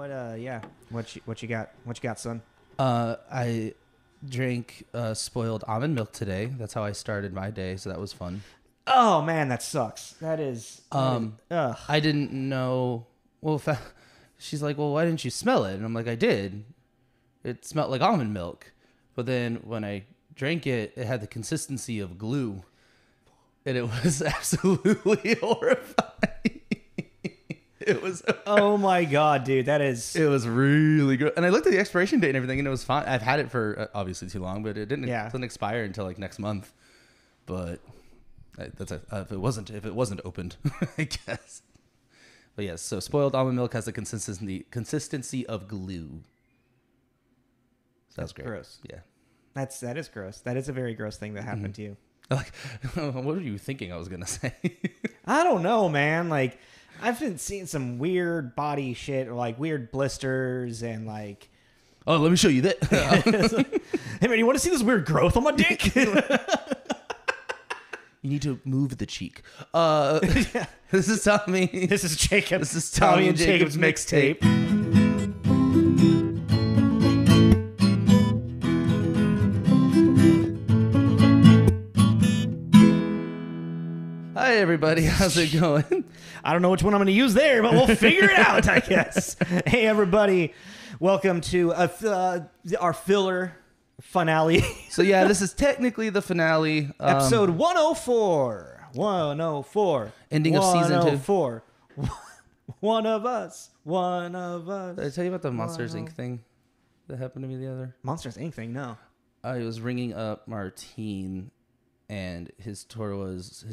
Yeah. What you got? What you got, son? I drank spoiled almond milk today. That's how I started my day, so that was fun. Oh man, that sucks. That is. I didn't know. Well, she's like, well, why didn't you smell it? And I'm like, I did. It smelled like almond milk, but then when I drank it, it had the consistency of glue, and it was absolutely horrifying. It was. Oh my god, dude, that is. It was really good, and I looked at the expiration date and everything, and it was fine. I've had it for obviously too long, but it doesn't expire until like next month. But that's if it wasn't opened, I guess. But yes, so spoiled almond milk has the consistency of glue. So that's great. Gross. Yeah, that is gross. That is a very gross thing that happened to you. Like, what were you thinking I was gonna say? I don't know, man. Like, I've been seeing some weird body shit, or like weird blisters, and like. Oh, let me show you that. Hey man, you want to see this weird growth on my dick? You need to move the cheek. Yeah. This is Tommy. This is Jacob. This is Tommy and Jacob's mixtape. Hi everybody, how's it going? I don't know which one I'm going to use there, but we'll figure it out, I guess. Hey everybody, welcome to our filler finale. So yeah, this is technically the finale. Episode 104. 104. Ending of season 2. 104. One of us. One of us. Did I tell you about the Monsters Inc. thing that happened to me the other? Monsters Inc. thing? No. I was ringing up Martine, and his total was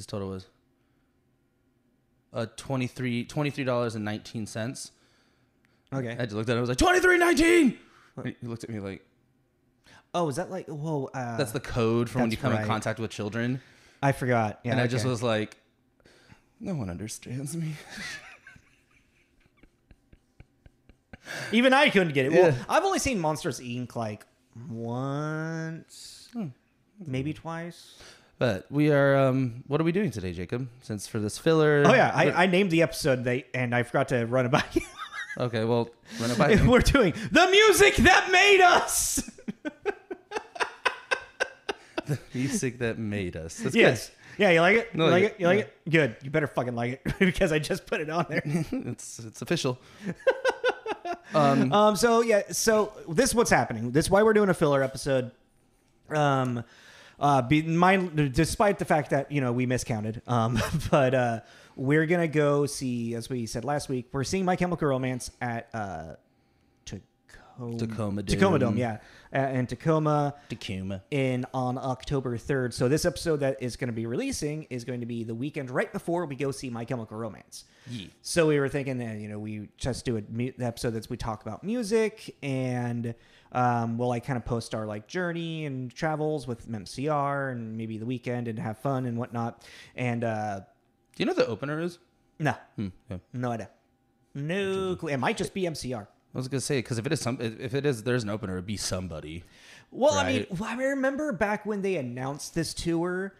$23.19. Okay. I just looked at it. I was like, $23.19. He looked at me like, oh, is that like, whoa. That's the code for when you come in contact with children. I forgot. Yeah. And I just was like, no one understands me. Even I couldn't get it. Yeah. Well, I've only seen Monsters Inc. like once, maybe twice. But we are, what are we doing today, Jacob? Since for this filler. Oh, yeah. I named the episode and I forgot to run it by you. Okay, well, run it by me. We're doing the music that made us. The music that made us. That's yes. Good. Yeah, you like it? No, you like it? You like it? Good. You better fucking like it because I just put it on there. It's official. So this is what's happening. This is why we're doing a filler episode. Despite the fact that, we miscounted. But we're going to go see, as we said last week, we're seeing My Chemical Romance at Tacoma Dome, yeah. In Tacoma on October 3rd. So this episode that is going to be releasing is going to be the weekend right before we go see My Chemical Romance. Yeah. So we were thinking that, we just do an episode that we talk about music, and we'll like kind of post our like journey and travels with MCR and maybe the weekend and have fun and whatnot. And do you know what the opener is? No. Yeah. No idea. No clue. It might just be MCR. I was gonna say, because if it is, there's an opener, it'd be somebody. Well, right? I remember back when they announced this tour,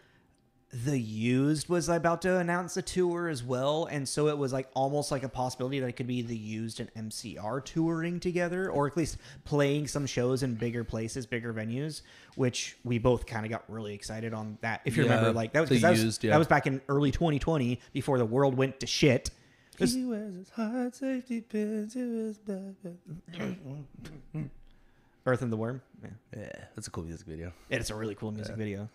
The Used was about to announce a tour as well, and so it was like almost like a possibility that it could be The Used and MCR touring together, or at least playing some shows in bigger places, bigger venues, which we both kind of got really excited on that. If you remember, like that was back in early 2020 before the world went to shit. He wears his heart safety pin to his back. Earth and the Worm. Yeah, that's a cool music video. It's a really cool music video.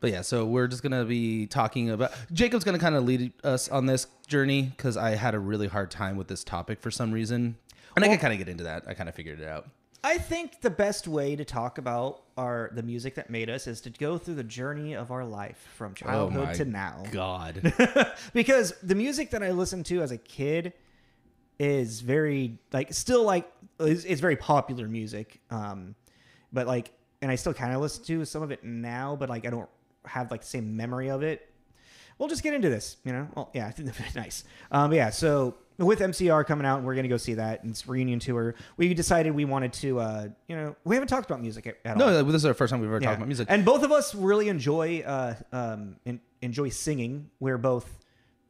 But yeah, so we're just going to be talking about... Jacob's going to kind of lead us on this journey because I had a really hard time with this topic for some reason. And I can kind of get into that. I kind of figured it out. I think the best way to talk about the music that made us is to go through the journey of our life from childhood to now. God. Because the music that I listened to as a kid is very it's very popular music. But like, and I still kind of listen to some of it now, but like I don't have like the same memory of it. We'll just get into this, Well, yeah, I think that's nice. Yeah, so with MCR coming out, we're going to go see that. And it's a reunion tour. We decided we wanted to, we haven't talked about music at all. No, this is our first time we've ever talked about music. And both of us really enjoy singing. We're both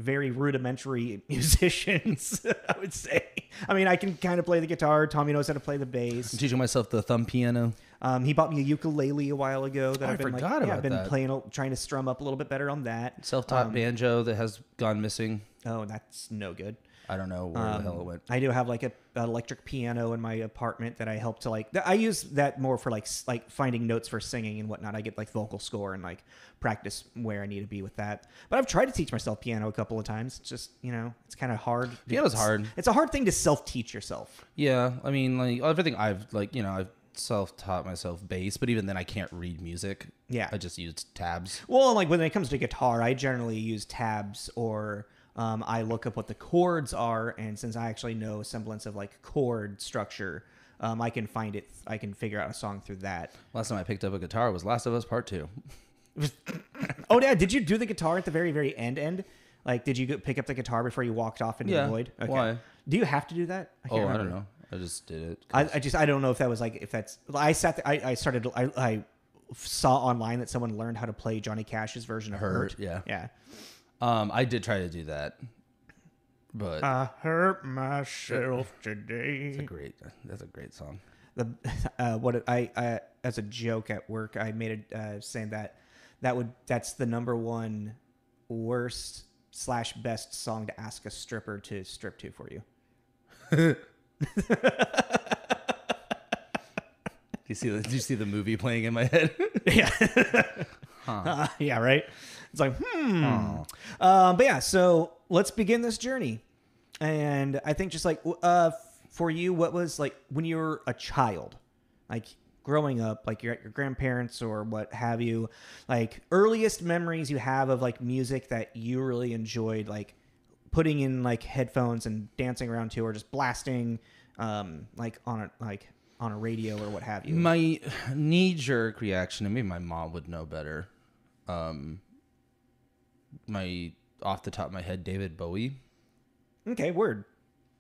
very rudimentary musicians, I would say. I mean, I can kind of play the guitar. Tommy knows how to play the bass. I'm teaching myself the thumb piano. He bought me a ukulele a while ago that I forgot about I've been that. playing, trying to strum up a little bit better on that. Self-taught banjo that has gone missing. Oh, that's no good. I don't know where the hell it went. I do have like an electric piano in my apartment that I help to like. I use that more for like finding notes for singing and whatnot. I get like vocal score and like practice where I need to be with that. But I've tried to teach myself piano a couple of times. It's just, it's kind of hard. Piano's hard. It's a hard thing to self-teach yourself. Yeah, I mean, like everything I've self-taught myself bass, but even then I can't read music. Yeah, I just use tabs. Well, like when it comes to guitar, I generally use tabs or. I look up what the chords are, and since I actually know a semblance of like chord structure, I can find it. I can figure out a song through that. Last time I picked up a guitar was Last of Us Part 2. Oh, yeah. Did you do the guitar at the very, very end? Like, did you pick up the guitar before you walked off into the void? Okay. Why? Do you have to do that? I don't know. I just did it. I don't know if that was like, if that's, I sat there, I saw online that someone learned how to play Johnny Cash's version of Hurt. Yeah. Yeah. I did try to do that, but I hurt myself today. That's a great song. I as a joke at work, I made a saying that's the number one worst / best song to ask a stripper to strip to for you. Did you see the movie playing in my head? Yeah. Yeah, right. It's like, but yeah, so let's begin this journey. And I think just like, for you, what was like when you were a child, like growing up, like you're at your grandparents or what have you, like earliest memories you have of like music that you really enjoyed, like putting in like headphones and dancing around to, or just blasting, like on a radio or what have you. My knee-jerk reaction, and maybe my mom would know better. Off the top of my head, David Bowie. Okay, word.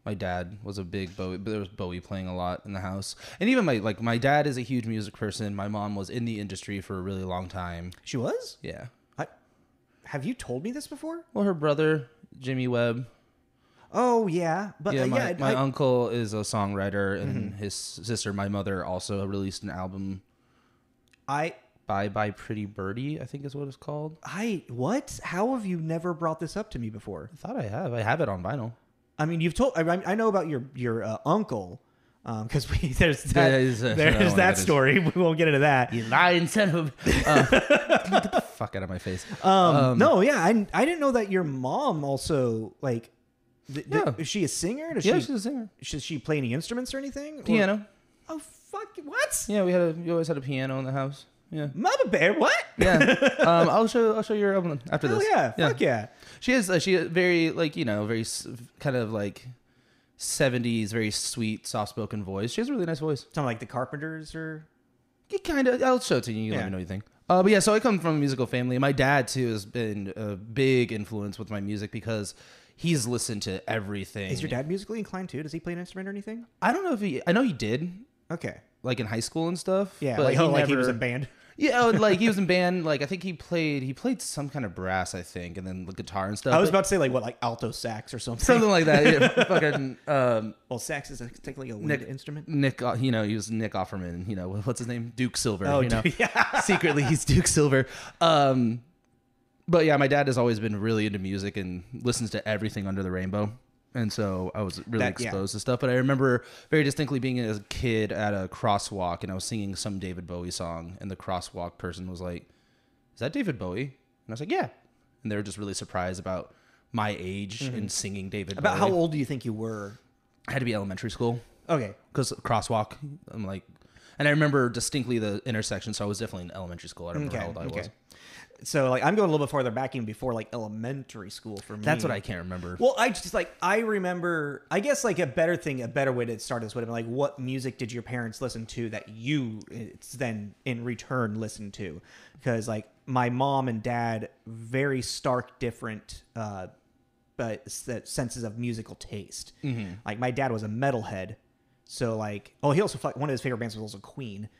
My dad was a big Bowie, but there was Bowie playing a lot in the house. And even my dad is a huge music person. My mom was in the industry for a really long time. She was? Yeah. Have you told me this before? Well, her brother, Jimmy Webb. Oh, yeah. But yeah, my uncle is a songwriter, and his sister, my mother, also released an album. Bye Bye Pretty Birdie, I think is what it's called. What? How have you never brought this up to me before? I thought I have. I have it on vinyl. I mean, you've told. I know about your uncle, because there's that story. We won't get into that. You lying son of get the fuck out of my face. No, yeah, I didn't know that your mom also like. Is she a singer? She's a singer. Does she play any instruments or anything? Piano. Oh fuck! What? Yeah, we always had a piano in the house. Yeah. Mama Bear, what? Yeah. I'll show you your album after this. Yeah, fuck yeah. She is very very kind of like 70s, very sweet, soft-spoken voice. She has a really nice voice. Something like the Carpenters or? Yeah, kind of. I'll show it to you. You let me know what you think. But yeah, so I come from a musical family. My dad too has been a big influence with my music because he's listened to everything. Is your dad musically inclined too? Does he play an instrument or anything? I don't know if I know he did. Okay. Like in high school and stuff. Yeah, but he was in band. Yeah, like he was in band. Like I think he played some kind of brass, I think, and then the guitar and stuff. I was about to say like alto sax or something. Something like that. Yeah, fucking. Well, sax is technically a wind instrument. Nick, he was Nick Offerman. What's his name? Duke Silver. Oh, yeah. Secretly, he's Duke Silver. But yeah, my dad has always been really into music and listens to everything under the rainbow. And so I was really exposed to stuff. But I remember very distinctly being a kid at a crosswalk, and I was singing some David Bowie song, and the crosswalk person was like, "Is that David Bowie?" And I was like, "Yeah." And they were just really surprised about my age in singing David Bowie. About how old do you think you were? I had to be elementary school. Okay. Because crosswalk, I'm like... And I remember distinctly the intersection, so I was definitely in elementary school. I don't remember how old I was. So like I'm going a little bit farther back, even before like elementary school for me. That's what I can't remember. Well, I remember. I guess like a better way to start this would have been like, what music did your parents listen to that you then in return listened to? Because like my mom and dad, very stark different, but senses of musical taste. Mm-hmm. Like my dad was a metalhead, so like he also one of his favorite bands was also Queen.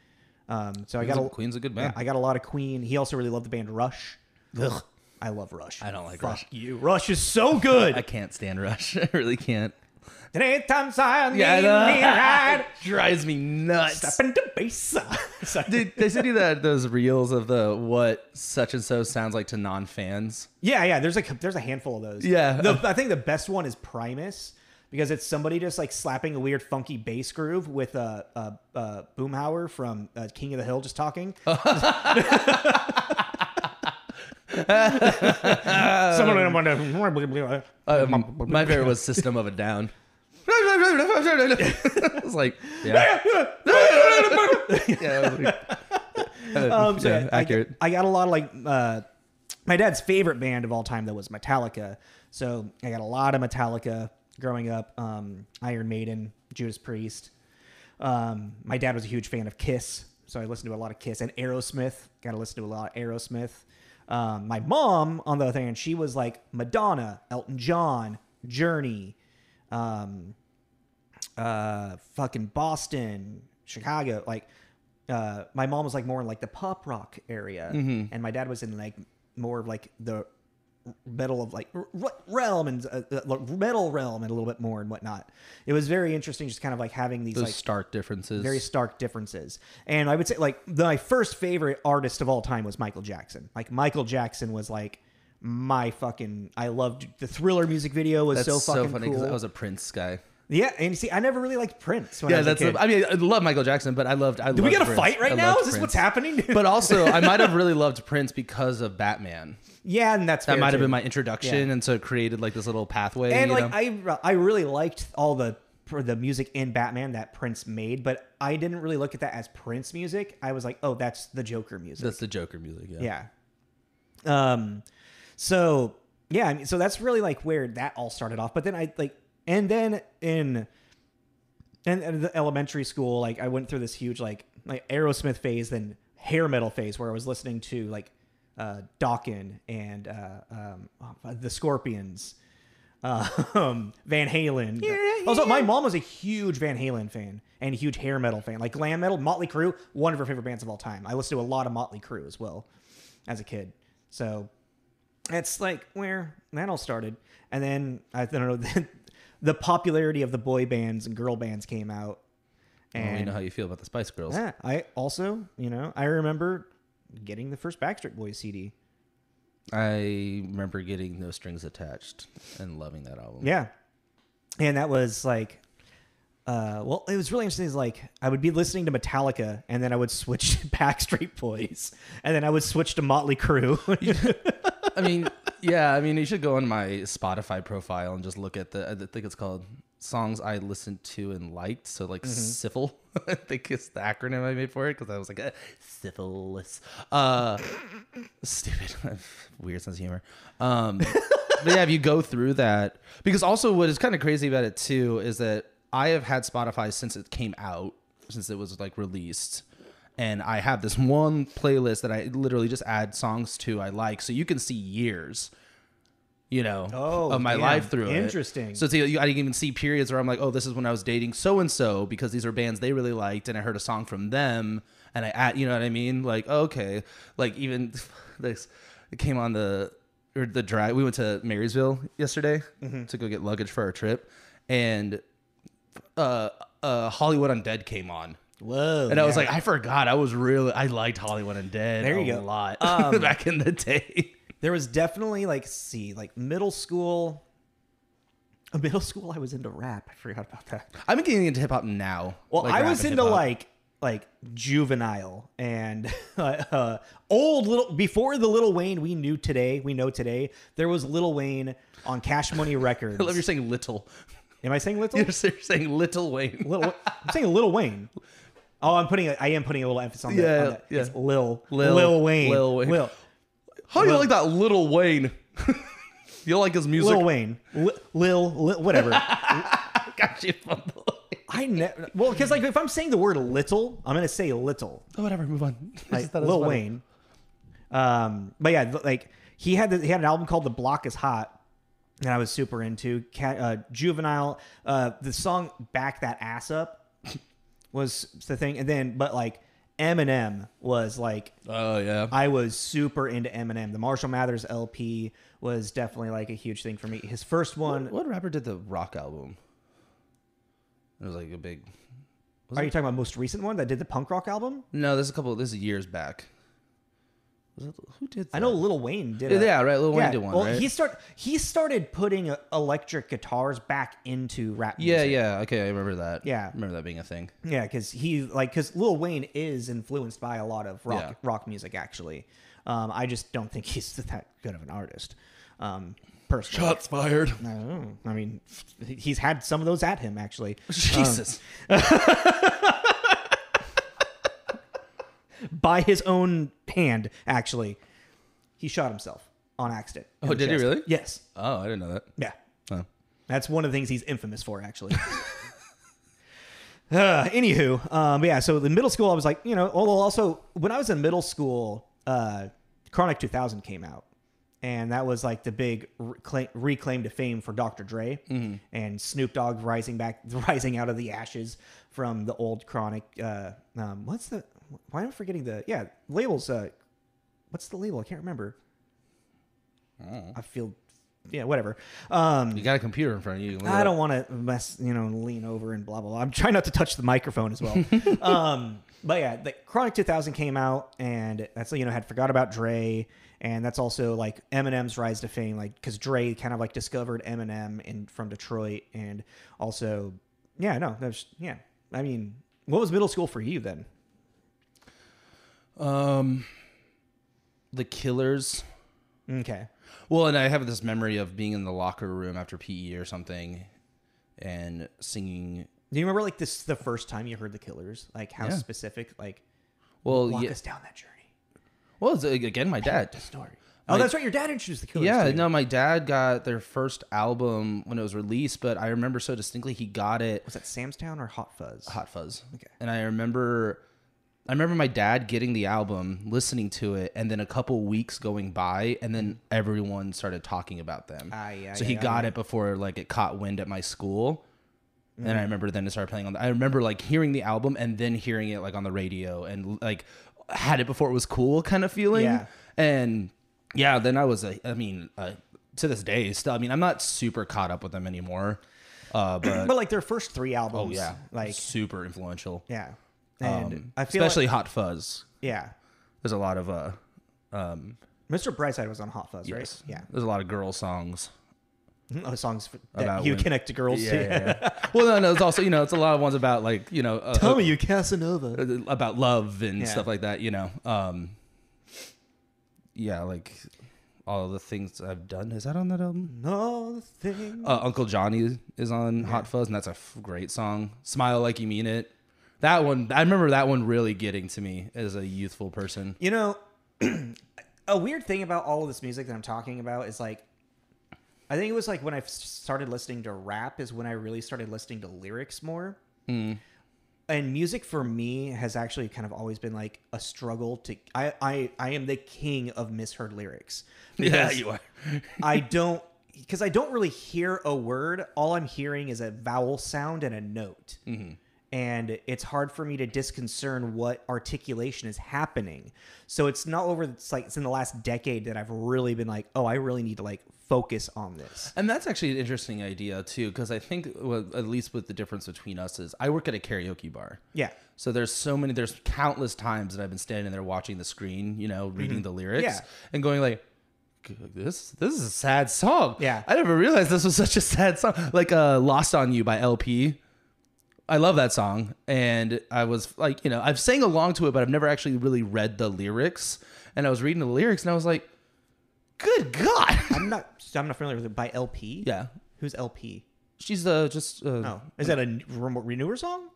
Queen's a good band. Yeah, I got a lot of Queen. He also really loved the band Rush. Ugh, I love Rush. I don't like Fuck Rush. You. Rush is so good. I can't stand Rush. I really can't. Anytime I Yeah, drives me nuts. Step into bass. Dude, they sent you those reels of the what such and so sounds like to non-fans. Yeah. There's a handful of those. Yeah. I think the best one is Primus because it's somebody just like slapping a weird funky bass groove with a Boomhauer from King of the Hill just talking. My favorite was System of a Down. I was like, yeah. Accurate. I got a lot of like my dad's favorite band of all time though was Metallica. So I got a lot of Metallica growing up. Iron Maiden, Judas Priest. My dad was a huge fan of Kiss, so I listened to a lot of Kiss and Aerosmith. Got to listen to a lot of Aerosmith. My mom, on the other hand, she was like Madonna, Elton John, Journey, fucking Boston, Chicago. Like, my mom was like more in like the pop rock area, and my dad was in like more of like the metal of like realm and metal realm and a little bit more and whatnot. It was very interesting, just kind of like having these those like stark differences, very stark differences. And I would say like my first favorite artist of all time was Michael Jackson. Like Michael Jackson was like my fucking. I loved the Thriller music video. Was so fucking funny because I was a Prince guy. Yeah, and see, I never really liked Prince. When I was a kid. I mean, I love Michael Jackson, but I loved. Do we got a Prince. fight right now? Is this what's happening? But also, I might have really loved Prince because of Batman. Yeah, and that might have been my introduction, and so it created like this little pathway. And like I really liked all the music in Batman that Prince made, but I didn't really look at that as Prince music. I was like, oh, that's the Joker music. That's the Joker music. Yeah. So yeah, I mean, so that's really like where that all started off. But then and then in the elementary school, like I went through this huge like Aerosmith phase, then hair metal phase, where I was listening to like Dokken and the Scorpions, Van Halen. Also, my mom was a huge Van Halen fan and a huge hair metal fan, like glam metal. Motley Crue, one of her favorite bands of all time. I listened to a lot of Motley Crue as well as a kid. So that's like where that all started. And then I don't know. The popularity of the boy bands and girl bands came out. And you know how you feel about the Spice Girls. Yeah, I also, I remember getting the first Backstreet Boys CD. I remember getting No Strings Attached and loving that album. Yeah. And that was like, it was really interesting. Is like, I would be listening to Metallica and then I would switch to Backstreet Boys and then I would switch to Motley Crue. I mean, you should go on my Spotify profile and just look at I think it's called songs I listened to and liked. So like SIFL, I think it's the acronym I made for it because I was like, syphilis. Stupid. I have weird sense of humor. But yeah, if you go through that, because also what is kind of crazy about it too is that I have had Spotify since it came out, since it was like released. And I have this one playlist that I literally just add songs to I like. So you can see years, of my life through it. Interesting. So I didn't even see periods where I'm like, oh, this is when I was dating so-and-so because these are bands they really liked. And I heard a song from them and I add, you know what I mean? Like, okay. Like even this, it came on the drive. We went to Marysville yesterday to go get luggage for our trip. And Hollywood Undead came on. Whoa. And I was like, I forgot. I liked Hollywood Undead a lot back in the day. There was definitely middle school. Middle school, I was into rap. I forgot about that. I'm getting into hip hop now. Well, I was into like Juvenile and old little before the Lil Wayne we know today. There was Lil Wayne on Cash Money Records. I love you're saying little. Am I saying little? You're saying Little Wayne. I'm saying Lil Ain't. Oh, I am putting a little emphasis on that. Yeah. It's Lil Lil Wayne. Wayne. How do you like that Lil Wayne? You like his music? Lil Wayne. Lil whatever. Got you. Well, because if I'm saying the word little, I'm gonna say little. Oh, whatever. Move on. Lil Wayne. But yeah, he had an album called "The Block Is Hot." And I was super into Juvenile. The song "Back That Ass Up" was the thing, and then Eminem was like, oh yeah, I was super into Eminem. The Marshall Mathers LP was definitely like a huge thing for me. His first one. What rapper did the rock album? It was like a big. Are you talking about most recent one that did the punk rock album? No, this is years back. Who did that? I know Lil Wayne did. Yeah, right. Lil Wayne did one. Well, right? he started putting electric guitars back into rap music. Yeah. Okay, I remember that. Yeah, I remember that being a thing. Yeah, because Lil Wayne is influenced by a lot of rock music. Actually, I just don't think he's that good of an artist. Personally. Shots fired. No, I mean, he's had some of those at him actually. Jesus. By his own hand, actually. He shot himself on accident. Oh, did he really? Yes. Oh, I didn't know that. Yeah. Oh. That's one of the things he's infamous for, actually. Anywho, yeah, so the middle school, I was like, also, when I was in middle school, Chronic 2000 came out. And that was like the big reclaim to fame for Dr. Dre. Mm-hmm. And Snoop Dogg rising out of the ashes from the old Chronic. Why am I forgetting labels? What's the label? I can't remember. I feel, whatever. You got a computer in front of you. I don't want to lean over and blah, blah, blah. I'm trying not to touch the microphone as well. But yeah, the Chronic 2000 came out, and that's, had Forgot About Dre. And that's also like Eminem's rise to fame, like, because Dre kind of like discovered Eminem from Detroit. And also, I mean, what was middle school for you then? The Killers. Okay. Well, and I have this memory of being in the locker room after PE or something and singing. Do you remember like the first time you heard the Killers? Like how specific? Like, walk us down that journey. Well, again, my dad. Story. Oh, that's right. Your dad introduced the Killers. Yeah, no, my dad got their first album when it was released, but I remember so distinctly he got it. Was that Sam's Town or Hot Fuzz? Hot Fuzz. Okay. And I remember my dad getting the album, listening to it, and then a couple weeks going by, and then everyone started talking about them. So he got it before like it caught wind at my school. And I remember then it started playing I remember like hearing the album and then hearing it like on the radio and like had it before it was cool kind of feeling. Yeah. And then I was to this day still, I'm not super caught up with them anymore. But like their first 3 albums. Oh yeah. Like super influential. Yeah. And I feel especially Hot Fuzz. Yeah. There's a lot of Mr. Brightside was on Hot Fuzz, right? Yeah. There's a lot of girl songs. Songs that you connect to girls to. Yeah. Well, no, it's also, it's a lot of ones about like, tell me you Casanova. About love and stuff like that, like all the things I've done. Is that on that album? No, the thing. Uncle Johnny is on Hot Fuzz, and that's a great song. Smile Like You Mean It. That one, I remember that one really getting to me as a youthful person. A weird thing about all of this music that I'm talking about is like, I think it was like when I started listening to rap is when I really started listening to lyrics more. And music for me has actually kind of always been like a struggle to. I am the king of misheard lyrics. Yeah, you are. Because I don't really hear a word. All I'm hearing is a vowel sound and a note. Mm-hmm. And it's hard for me to discern what articulation is happening. So it's not over. It's in the last decade that I've really been like, oh, I really need to like focus on this. And that's actually an interesting idea too, because I think at least with the difference between us is I work at a karaoke bar. Yeah. So there's countless times that I've been standing there watching the screen, reading the lyrics and going like, this is a sad song. Yeah. I never realized this was such a sad song. Like Lost on You by LP. I love that song, and I was like, I've sang along to it, but I've never actually really read the lyrics. And I was reading the lyrics, and I was like, "Good God!" I'm not familiar with it. By LP, yeah. Who's LP? She's just. Oh, is that a renewer song?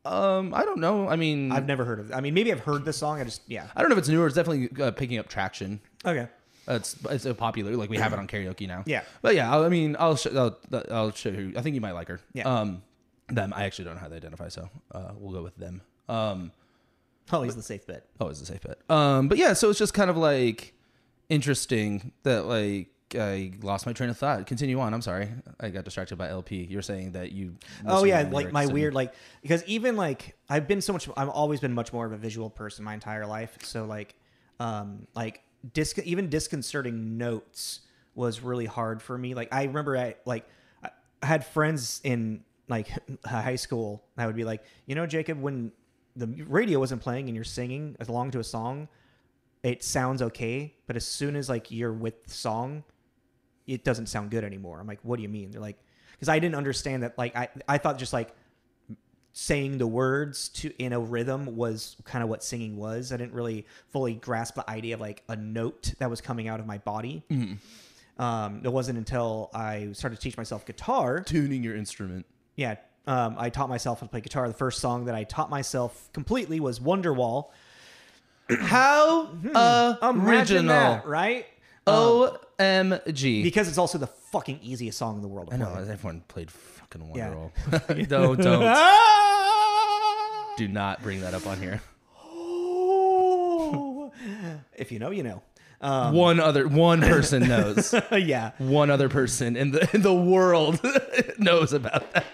I don't know. I've never heard of it. Maybe I've heard the song. I don't know if it's newer. It's definitely picking up traction. Okay. It's a popular. Like we have it on karaoke now. Yeah. But yeah, I'll show you. I think you might like her. Yeah. Them. I actually don't know how they identify, so we'll go with them. Always the safe bet. Always the safe bet. But yeah, so it's just kind of like interesting that like I lost my train of thought. Continue on. I'm sorry, I got distracted by LP. You're saying that you. Oh yeah, like my weird like because even like I've always been much more of a visual person my entire life. So like even disconcerting notes was really hard for me. Like I remember I had friends in like high school, I would be like, Jacob, when the radio wasn't playing and you're singing along to a song, it sounds okay, but as soon as like you're with the song, it doesn't sound good anymore. I'm like, what do you mean? They're like, because I didn't understand that. Like I thought just like saying the words in a rhythm was kind of what singing was. I didn't really fully grasp the idea of like a note that was coming out of my body. Mm-hmm. It wasn't until I started to teach myself guitar. Tuning your instrument. Yeah. I taught myself how to play guitar. The first song that I taught myself completely was Wonderwall. How original. That, right? OMG. Because it's also the fucking easiest song in the world to play. I know. Everyone played fucking Wonderwall. Yeah. Don't. Do not bring that up on here. If you know, you know. One person knows. Yeah. One other person in the world knows about that.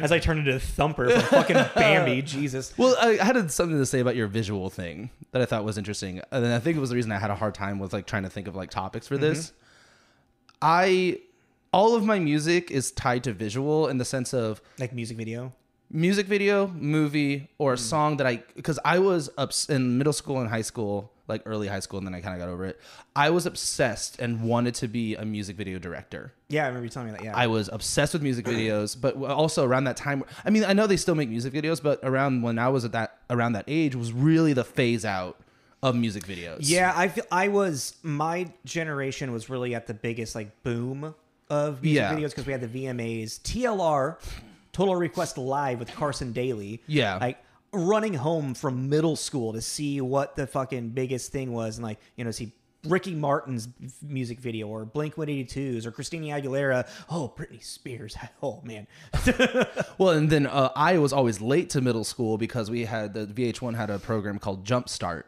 As I turned into a Thumper from fucking Bambi, Jesus. Well, I had something to say about your visual thing that I thought was interesting, and I think it was the reason I had a hard time with like trying to think of like topics for this. All of my music is tied to visual in the sense of like music video, movie, or a song that because I was in middle school and high school, like early high school, and then I kind of got over it. I was obsessed and wanted to be a music video director. Yeah, I remember you telling me that. Yeah, I was obsessed with music videos, but also around that time, I mean, I know they still make music videos, but around when I was around that age was really the phase out of music videos. Yeah, my generation was really at the biggest like boom of music videos because we had the VMAs, TLR, Total Request Live with Carson Daly. Yeah. Like running home from middle school to see what the fucking biggest thing was and like, see Ricky Martin's music video or Blink-182's or Christina Aguilera. Oh, Britney Spears. Oh, man. Well, and then I was always late to middle school because we had the VH1 had a program called Jumpstart.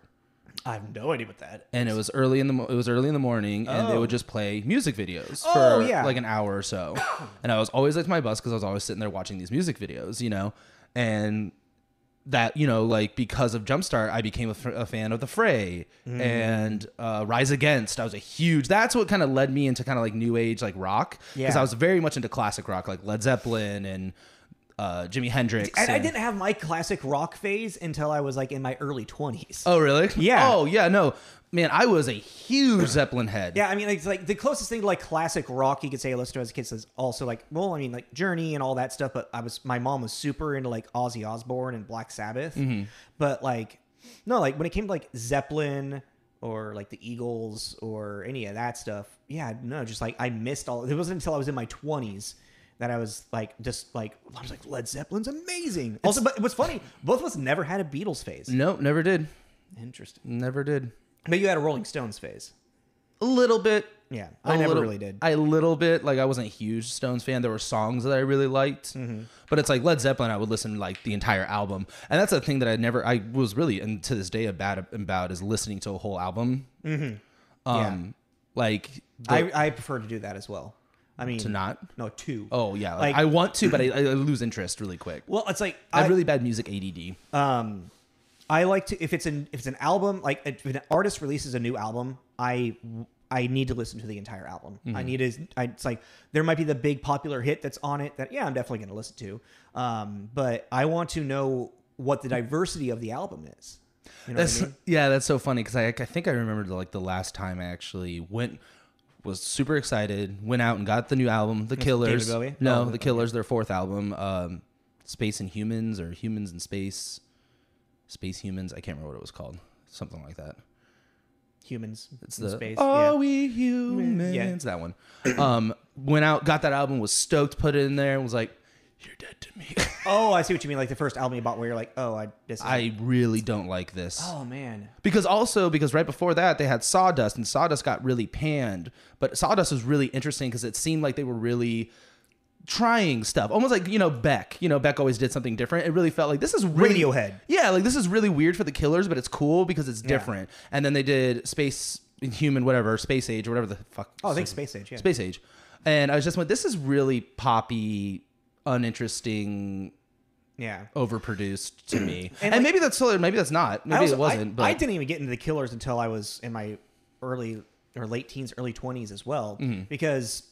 I have no idea what that is. And it was early in the morning, and they would just play music videos for like an hour or so. And I was always late to my bus because I was always sitting there watching these music videos, and that, like because of Jumpstart, I became a fan of The Fray and Rise Against. That's what kind of led me into kind of like new age, like rock. Because I was very much into classic rock, like Led Zeppelin and Jimi Hendrix. And I didn't have my classic rock phase until I was like in my early 20s. Oh, really? Yeah. Oh, yeah. No, man, I was a huge Zeppelin head. Yeah, I mean, it's like the closest thing to like classic rock you could say I listened to as a kid is also like, well, I mean, like Journey and all that stuff. But my mom was super into like Ozzy Osbourne and Black Sabbath. Mm-hmm. But like, no, like when it came to like Zeppelin or like the Eagles or any of that stuff, yeah, no, just like I missed all. It wasn't until I was in my 20s that I was like, I was like, Led Zeppelin's amazing. Also, but what's funny, both of us never had a Beatles phase. No, never did. Interesting. Never did. But you had a Rolling Stones phase. A little bit. Yeah, I never really did. A little bit. Like, I wasn't a huge Stones fan. There were songs that I really liked. Mm-hmm. But it's like Led Zeppelin, I would listen to like the entire album. And that's a thing that I was really, and to this day, about is listening to a whole album. Mm-hmm. Like, I prefer to do that as well. I mean, to not? No, to. Oh, yeah. Like, I want to, but I lose interest really quick. Well, it's like I have really bad music ADD. I like to if it's an album, like if an artist releases a new album, I need to listen to the entire album. Mm-hmm. It's like there might be the big popular hit that's on it that I'm definitely going to listen to. But I want to know what the diversity of the album is. You know what I mean? Yeah, that's so funny because I think I remember like the last time I actually was super excited, went out and got the new album, The Killers. David Bowie? No, The Killers, their fourth album, Space and Humans or Humans in Space. Space Humans. I can't remember what it was called. Something like that. Humans it's in Space. Are we humans? Yeah. That one. Went out, got that album, was stoked, put it in there, and was like, you're dead to me. Oh, I see what you mean. Like the first album you bought where you're like, oh, I really don't like this. Oh, man. Because right before that, they had Sawdust, and Sawdust got really panned. But Sawdust was really interesting because it seemed like they were really trying stuff. Almost like, Beck. Beck always did something different. It really felt like this is really... Radiohead. Yeah, like this is really weird for the Killers, but it's cool because it's different. Yeah. And then they did Space Age, whatever the fuck. Oh, I think Space Age, yeah. Space Age. And I was just like, this is really poppy, uninteresting, overproduced to me. And maybe that's still, maybe that's not. Maybe it wasn't. But I didn't even get into the Killers until I was in my late teens, early 20s as well, because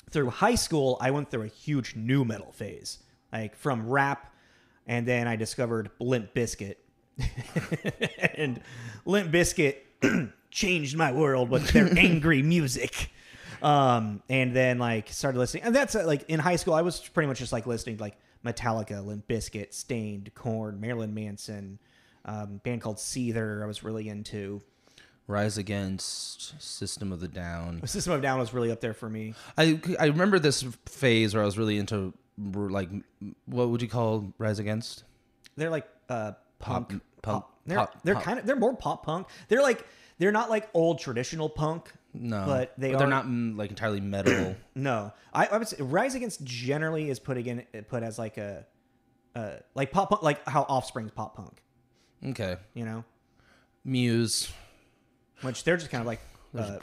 through high school, I went through a huge nu metal phase, like from rap, and then I discovered Limp Bizkit. And Limp Bizkit changed my world with their angry music. And then like started listening, and that's like in high school I was pretty much just like listening to like Metallica, Limp Bizkit, Stained, Korn, Marilyn Manson, band called Seether I was really into. Rise Against, System of the Down. System of a Down was really up there for me. I remember this phase where I was really into like, what would you call Rise Against? They're like punk. They're They're more pop punk. They're not like old traditional punk. No, but they're not like entirely metal. No, I would say Rise Against generally is put as like a like pop punk, like how Offspring's pop punk. Okay, you know, Muse, which they're just kind of like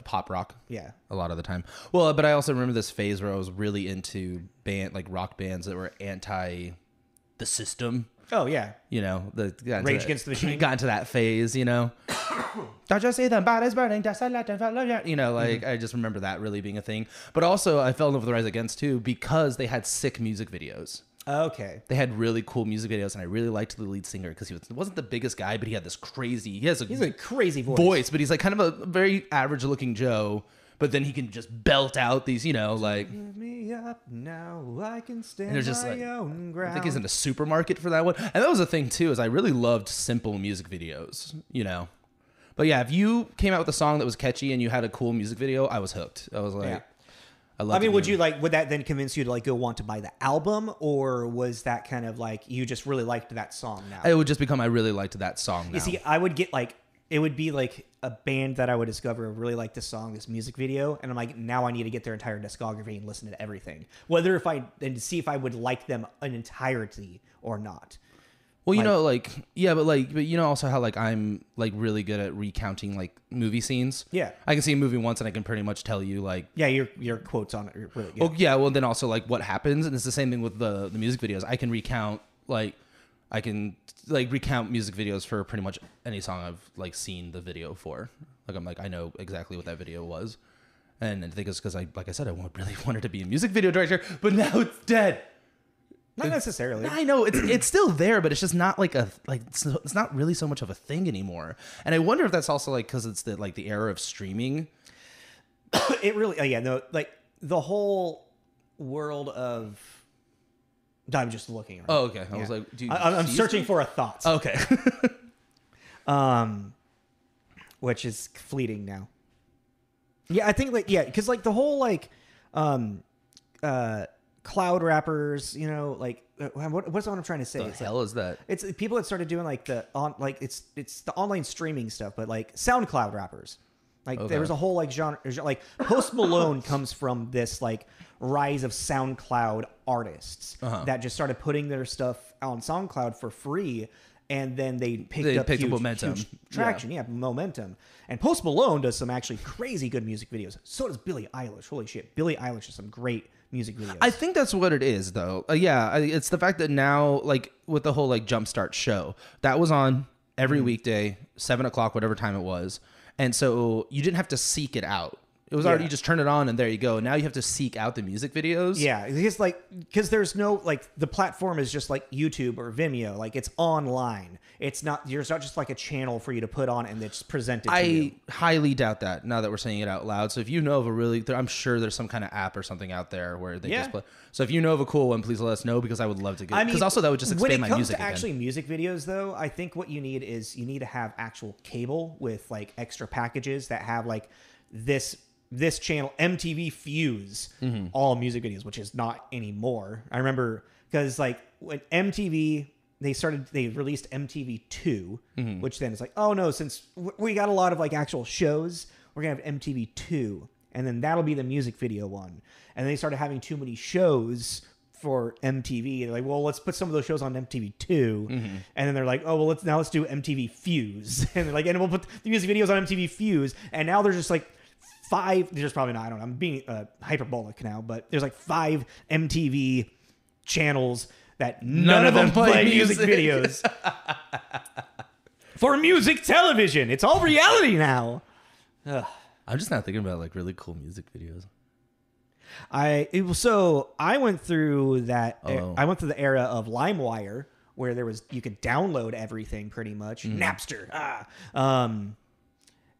pop rock. Yeah, a lot of the time. Well, but I also remember this phase where I was really into rock bands that were anti the system. Oh yeah, you know, Rage Against the Machine. Got into that phase, you know. Don't you see the bodies burning? You know, like I just remember that really being a thing. But also, I fell in love with Rise Against too because they had sick music videos. Okay, they had really cool music videos, and I really liked the lead singer because he wasn't the biggest guy, but he had this crazy. He's a crazy voice, but he's like kind of a very average looking Joe. But then he can just belt out these, you know, like. Give me up now, I can stand and just my like, own ground. I think he's in a supermarket for that one, and that was the thing too. Is I really loved simple music videos, you know. But yeah, if you came out with a song that was catchy and you had a cool music video, I was hooked. I was like, yeah. I mean, would that then convince you to like go want to buy the album, or was that kind of like you just really liked that song now? It would just become I really liked that song now. You see, I would get like it would be like a band that I would discover really like this song, this music video, and I'm like, now I need to get their entire discography and listen to everything, and see if I would like them in entirety or not. Well, you know, like, yeah, but you know also how like I'm like really good at recounting like movie scenes. Yeah, I can see a movie once and I can pretty much tell you like. Yeah, your quotes on it are really good. Well, yeah, well then also like what happens, and it's the same thing with the music videos. I can recount music videos for pretty much any song I've like seen the video for. Like I'm like I know exactly what that video was, and I think it's because I said I really wanted to be a music video director, but now it's dead. Not necessarily. I know it's still there, but it's just not it's not really so much of a thing anymore. And I wonder if that's also like because it's the era of streaming. It really, like the whole world of. I'm just looking around. Oh, okay. I was like, I'm searching for a thought. Okay. Which is fleeting now. Yeah, I think because like the whole cloud rappers, you know, like what's what I'm trying to say? What the hell is that? It's people that started doing like it's the online streaming stuff, but like SoundCloud rappers. Like there was a whole like genre, like Post Malone comes from this like rise of SoundCloud artists that just started putting their stuff on SoundCloud for free, and then they picked up momentum, huge traction, momentum. And Post Malone does some actually crazy good music videos. So does Billie Eilish. Holy shit, Billie Eilish has some great music videos. I think that's what it is, though. It's the fact that now, like with the whole like Jumpstart show, that was on every weekday, 7:00, whatever time it was. And so you didn't have to seek it out. It was already, you just turn it on and there you go. Now you have to seek out the music videos. Yeah, because there's no, like, the platform is just like YouTube or Vimeo. Like, it's online. It's not, there's not just like a channel for you to put on and it's presented to you. I highly doubt that now that we're saying it out loud. So if you know of I'm sure there's some kind of app or something out there where they just play. So if you know of a cool one, please let us know because I would love to get, because also that would just expand my music again. When it comes to actually music videos though, I think what you need to have actual cable with like extra packages that have like this channel, MTV Fuse, all music videos, which is not anymore. I remember because like when MTV, they released MTV2, which then is like, oh no, since we got a lot of like actual shows, we're gonna have MTV2, and then that'll be the music video one. And they started having too many shows for MTV. They're like, well, let's put some of those shows on MTV2, and then they're like, oh well, let's do MTV Fuse, and they're like, and we'll put the music videos on MTV Fuse, and now there's just like 5, there's probably not, I don't know, I'm being hyperbolic now, but there's like 5 MTV channels that none of them play music videos. For music television. It's all reality now. Ugh. I'm just not thinking about like really cool music videos. I went through that. Oh. I went through the era of LimeWire, where you could download everything pretty much. Napster.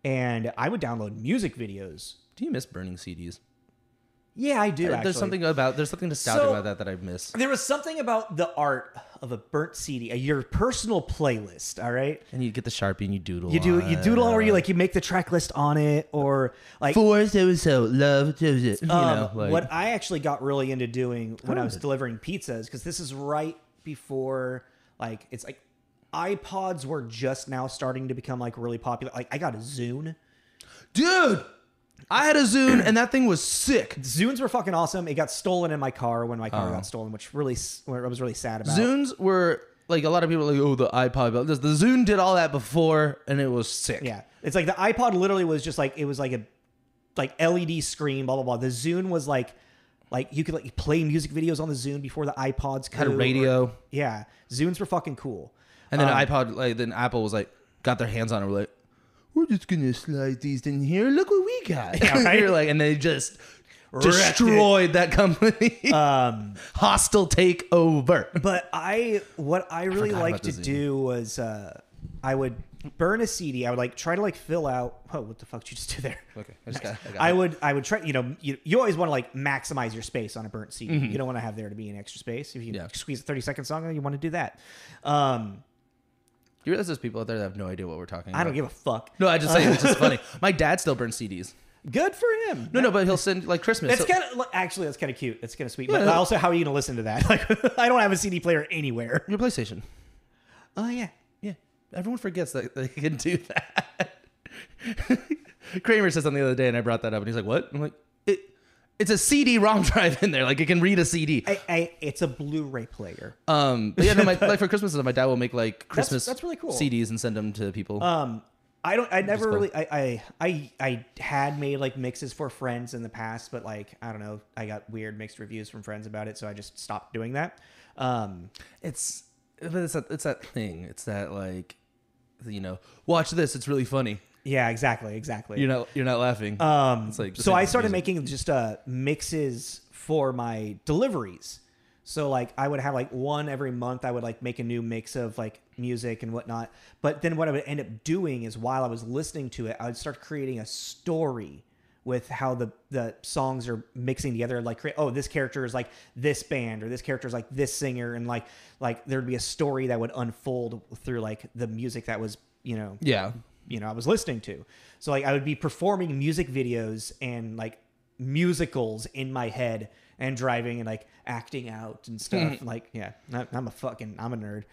And I would download music videos. Do you miss burning CDs? Yeah, I do. There's something nostalgic about that I miss. There was something about the art of a burnt CD, your personal playlist. All right, and you get the Sharpie and you doodle. You doodle, or you make the track list on it, or like for so love. What I actually got really into doing when I was delivering pizzas, because this is right before it's like iPods were just now starting to become like really popular. Like I got a Zune, dude. I had a Zune, and that thing was sick. Zunes were fucking awesome. It got stolen in my car when my car got stolen, which I was really sad about. Zunes were, like, a lot of people are like, oh, the iPod. The Zune did all that before, and it was sick. Yeah. It's like the iPod literally was just like, it was like a LED screen, blah, blah, blah. The Zune was like you could play music videos on the Zune before the iPods could. Had a radio. Yeah. Zunes were fucking cool. And then then Apple was like, got their hands on it, were like, we're just gonna slide these in here. Look what we got. Yeah, right? You're like, and they just destroyed that company. Hostile takeover. But what I really liked to do was I would burn a CD. I would try to fill out. Oh, what the fuck did you just do there? Okay, I just got I would try. You always want to maximize your space on a burnt CD. Mm-hmm. You don't want to have there to be an extra space. If you squeeze a 30-second song, you want to do that. You realize there's people out there that have no idea what we're talking about? I don't give a fuck. No, I just say it's just funny. My dad still burns CDs. Good for him. No, but he'll send Christmas. That's actually that's kind of cute. That's kind of sweet. Yeah, but also, how are you going to listen to that? I don't have a CD player anywhere. Your PlayStation. Oh yeah. Everyone forgets that they can do that. Kramer said something the other day, and I brought that up, and he's like, "What?" I'm like, "It's a CD-ROM drive in there. Like it can read a CD. It's a Blu-ray player." But yeah, no, for Christmas, my dad will make Christmas that's really cool. CDs and send them to people. I had made mixes for friends in the past, but I don't know, I got weird mixed reviews from friends about it, so I just stopped doing that. It's that thing. It's that watch this. It's really funny. Yeah, exactly. You're not laughing. It's so I started making just mixes for my deliveries. So I would have one every month. I would make a new mix of music and whatnot. But then what I would end up doing is while I was listening to it, I would start creating a story with how the songs are mixing together. This character is this band, or this character is this singer, and there'd be a story that would unfold through the music that was I was listening to. So I would be performing music videos and musicals in my head and driving and acting out and stuff. I'm a nerd.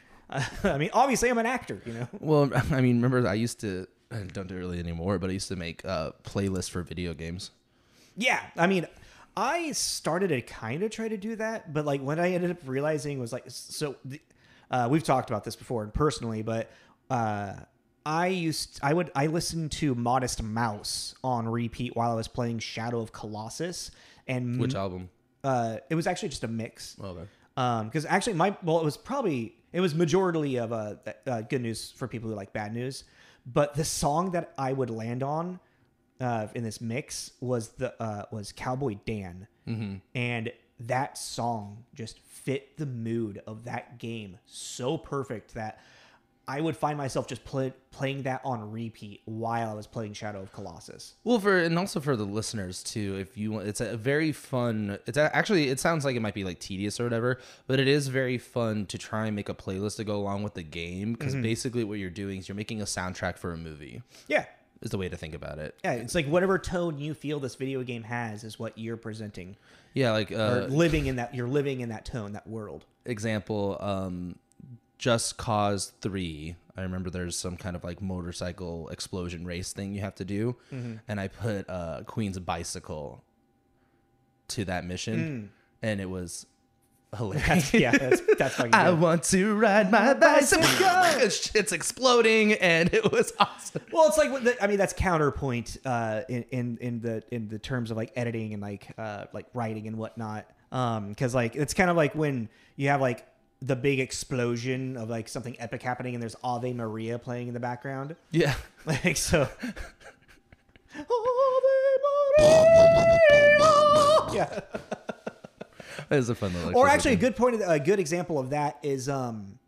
I mean, obviously I'm an actor, Well, I mean, remember I don't do it really anymore, but I used to make playlists for video games. Yeah. I mean, I started to kind of try to do that, but what I ended up realizing was we've talked about this before and personally, but I listened to Modest Mouse on repeat while I was playing Shadow of Colossus. And which album? It was actually just a mix. Okay. Because actually it was majority of good news for people who like bad news, but the song that I would land on in this mix was Cowboy Dan, and that song just fit the mood of that game so perfect that I would find myself just playing that on repeat while I was playing Shadow of Colossus. Well, and also for the listeners too, if you want, it's a very fun. It sounds like it might be tedious or whatever, but it is very fun to try and make a playlist to go along with the game, because basically what you're doing is you're making a soundtrack for a movie. Yeah, is the way to think about it. Yeah, it's whatever tone you feel this video game has is what you're presenting. Yeah, or living in that. You're living in that tone, that world. Example. Just Cause 3, I remember there's some kind of motorcycle explosion race thing you have to do, and I put Queen's Bicycle to that mission, and it was hilarious. That's fucking good. I want to ride my bicycle. It's exploding, and it was awesome. Well, it's that's counterpoint in the terms of editing and writing and whatnot, because it's kind of when you have the big explosion of something epic happening and there's Ave Maria playing in the background. Yeah. So. Ave Maria! Yeah. That is a fun little. Or actually, a good example of that is End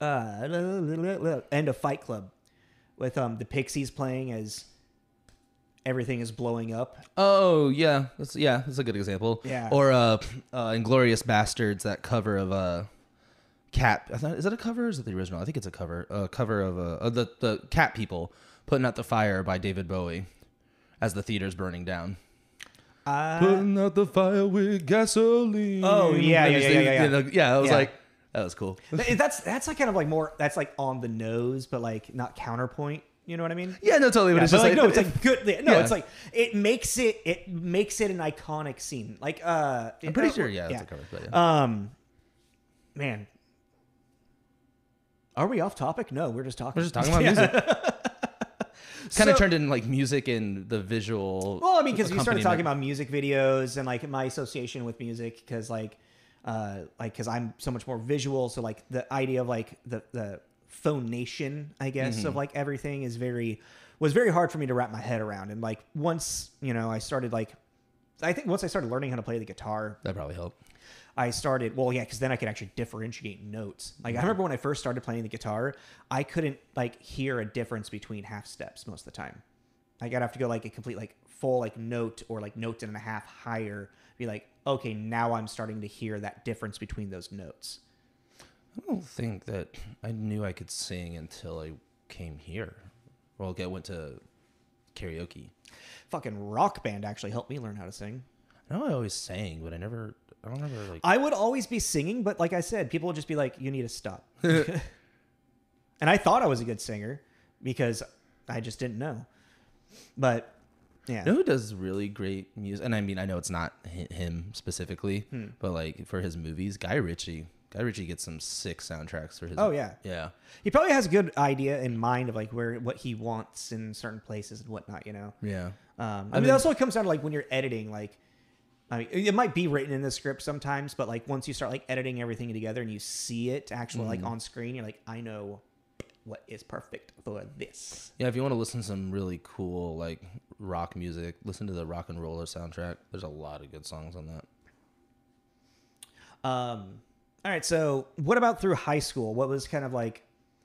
of Fight Club, with the Pixies playing as everything is blowing up. Oh yeah, that's a good example. Yeah. Or Inglorious Bastards, that cover of Cat. Is that a cover or is it the original? I think it's a cover. A cover of the Cat People, Putting Out the Fire by David Bowie, as the theater's burning down. Putting out the fire with gasoline. Oh yeah. I was like, that was cool. That's like kind of like more. That's like on the nose, but like not counterpoint. You know what I mean? Yeah, no, totally. But it's just like, no, it's like good. No, it's like it makes it an iconic scene. Like I'm pretty sure. Yeah, that's a cover. But yeah. Man, are we off topic? No, we're just talking. We're just talking about music. Kind of turned in like music and the visual. Well, I mean, because we started talking about music videos and like my association with music, because because I'm so much more visual. So like the idea of like the phonation, I guess, of like everything was very hard for me to wrap my head around. And like once I started once I started learning how to play the guitar, that probably helped. I started, because then I could actually differentiate notes. Like I remember when I first started playing the guitar, I couldn't like hear a difference between half steps most of the time. Like I'd have to go like a complete like full like note or like note and a half higher. Be like, okay, now I'm starting to hear that difference between those notes. I don't think that I knew I could sing until I came here. Well, I went to karaoke. Fucking Rock Band actually helped me learn how to sing. I know I always sang, but I don't ever like. I would always be singing, but like I said, people would just be like, "You need to stop." And I thought I was a good singer because I just didn't know. But yeah, you know who does really great music? And I mean, I know it's not him specifically, but like for his movies, Guy Ritchie. Guy Ritchie gets some sick soundtracks for his. Oh yeah, yeah. He probably has a good idea in mind of like what he wants in certain places and whatnot. Yeah. I mean, that's what comes down to like when you're editing. Like, I mean, it might be written in the script sometimes, but like once you start like editing everything together and you see it actually like on screen, you're like, I know what is perfect for this. Yeah, if you want to listen to some really cool like rock music, listen to the Rock and Roller soundtrack. There's a lot of good songs on that. All right, so what about through high school? What was kind of like...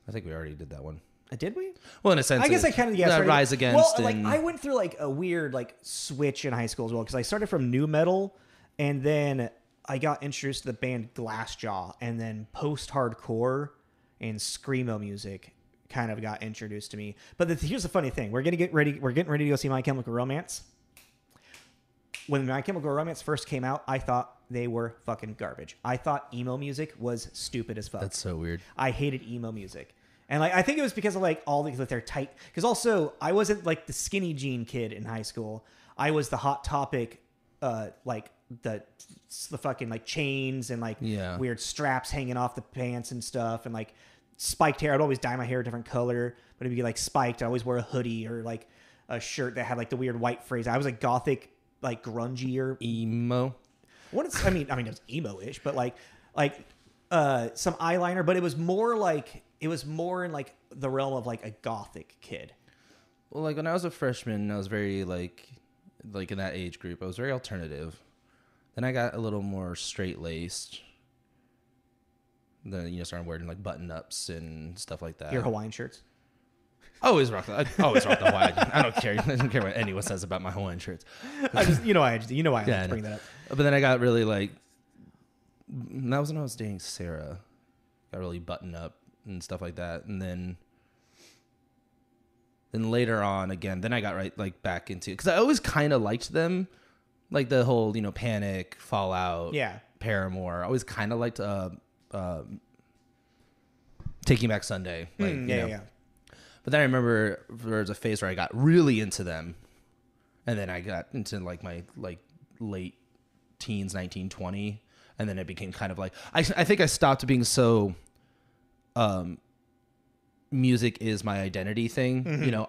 I think we already did that one. Did we? Well, in a sense, I guess I kind of guessed. Rise Against. Well, like I went through like a weird like switch in high school as well, because I started from nu metal, and then I got introduced to the band Glassjaw, and then post-hardcore and screamo music kind of got introduced to me. But here's the funny thing: we're getting ready to go see My Chemical Romance. When My Chemical Romance first came out, I thought they were fucking garbage. I thought emo music was stupid as fuck. That's so weird. I hated emo music. And like I think it was because of like all these, they're tight. Because also I wasn't like the skinny jean kid in high school. I was the Hot Topic, like the fucking like chains and like weird straps hanging off the pants and stuff, and like spiked hair. I'd always dye my hair a different color, but it'd be like spiked. I always wear a hoodie or like a shirt that had like the weird white phrase. I was like gothic, like grungier emo. I mean it was emo-ish, but like some eyeliner, but it was more in like the realm of like a gothic kid. Well, like when I was a freshman, I was very like in that age group, I was very alternative. Then I got a little more straight-laced. Then started wearing like button-ups and stuff like that. Your Hawaiian shirts? I always rock the Hawaiian. I don't care. I don't care what anyone says about my Hawaiian shirts. I like to bring that up. But then I got really like, that was when I was dating Sarah. Got really buttoned up and stuff like that. And then later on again, then I got back into, because I always kind of liked them, like the whole Panic, Fallout, Paramore. I always kind of liked Taking Back Sunday. Yeah. But then I remember there was a phase where I got really into them, and then I got into like my late teens, 19, 20, and then it became kind of like I think I stopped being so music is my identity thing. Mm-hmm.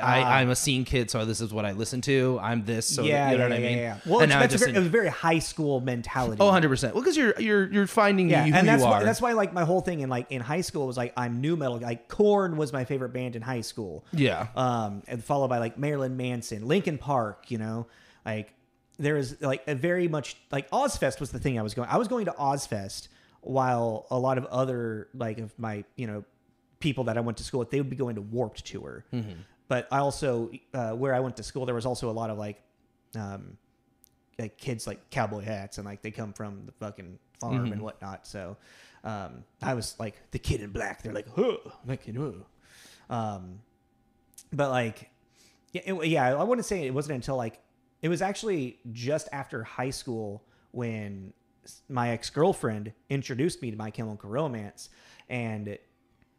I'm a scene kid, so this is what I listen to. I'm this, so you know what I mean? Yeah. Well, and it was a very high school mentality. Oh, 100%. Well, because you're finding who and you are. That's why like my whole thing in high school was like I'm nu metal. Like Korn was my favorite band in high school. Yeah. And followed by like Marilyn Manson, Linkin Park. there is like a very much like Ozfest was the thing I was going. I was going to Ozfest while a lot of other like of my people that I went to school with, they would be going to Warped Tour. Mm-hmm. But I also where I went to school, there was also a lot of like kids like cowboy hats and like they come from the fucking farm and whatnot. So I was like the kid in black. They're like, huh, like but like I wouldn't say it wasn't until like it was actually just after high school when my ex-girlfriend introduced me to My Chemical Romance, and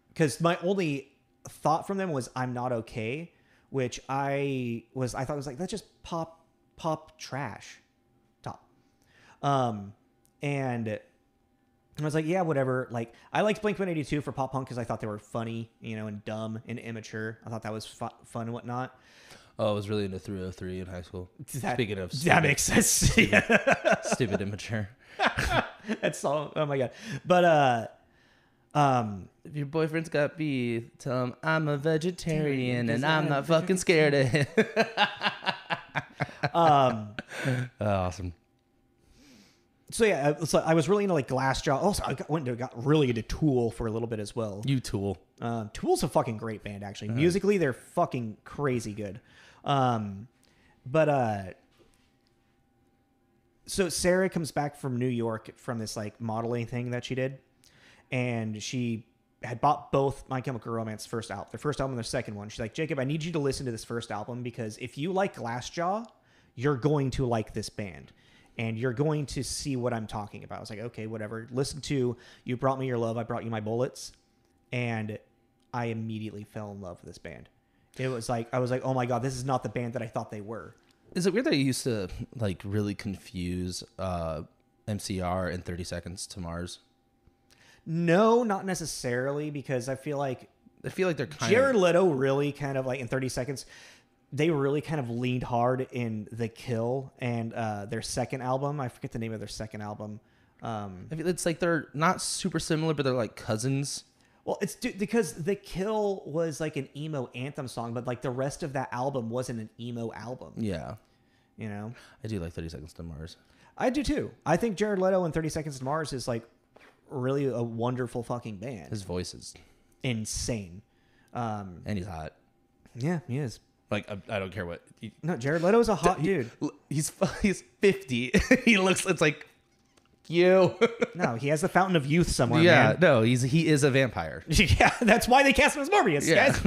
because my only thought from them was I'm Not Okay, which I thought it was like, that's just pop trash top. And I was like, yeah, whatever. Like, I liked Blink-182 for pop punk because I thought they were funny, and dumb and immature. I thought that was fun and whatnot. Oh, I was really into 303 in high school. Speaking of stupid, that makes sense. Stupid immature. That's all. Oh my god. But if your boyfriend's got beef, tell him I'm a vegetarian and I'm not fucking scared of him. Awesome. So yeah, so I was really into like Glassjaw. Also, I got really into Tool for a little bit as well. You Tool. Tool's a fucking great band, actually. Musically, they're fucking crazy good. So Sarah comes back from New York from this like modeling thing that she did, and she had bought both My Chemical Romance their first album and their second one. She's like, Jacob, I need you to listen to this first album because if you like Glassjaw, you're going to like this band. And you're going to see what I'm talking about. I was like, okay, whatever. Listen to You Brought Me Your Love, I Brought You My Bullets. And I immediately fell in love with this band. It was like, I was like, oh my God, this is not the band that I thought they were. Is it weird that you used to like really confuse MCR and 30 Seconds to Mars? No, not necessarily, because I feel like they're kind Jared Leto really kind of like in 30 Seconds, they really kind of leaned hard in The Kill and their second album. I forget the name of their second album. It's like they're not super similar, but they're like cousins. Well, it's because The Kill was like an emo anthem song, but like the rest of that album wasn't an emo album. Yeah. I do like 30 Seconds to Mars. I do too. I think Jared Leto and 30 Seconds to Mars is like really a wonderful fucking band. His voice is insane. And he's hot. Yeah, he is. Like, I don't care what. No, Jared Leto is a hot dude. He's 50. He looks, it's like, you. No, he has the fountain of youth somewhere, yeah, man. No, he is a vampire. Yeah, that's why they cast him as Morbius, guys.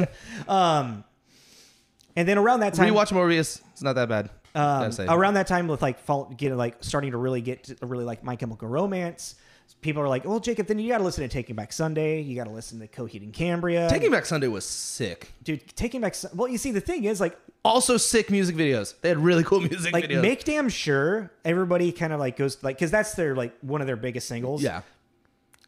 And then around that time. Rewatch Morbius. It's not that bad. Around that time with like starting to really get to really like My Chemical Romance. People are like, well, Jacob, then you got to listen to Taking Back Sunday. You got to listen to Coheed and Cambria. Taking Back Sunday was sick. Dude, Taking Back... Well, you see, the thing is, like... Also sick music videos. They had really cool music videos. Like, Make Damn Sure, everybody kind of, like, goes... like, because that's their, like, one of their biggest singles. Yeah.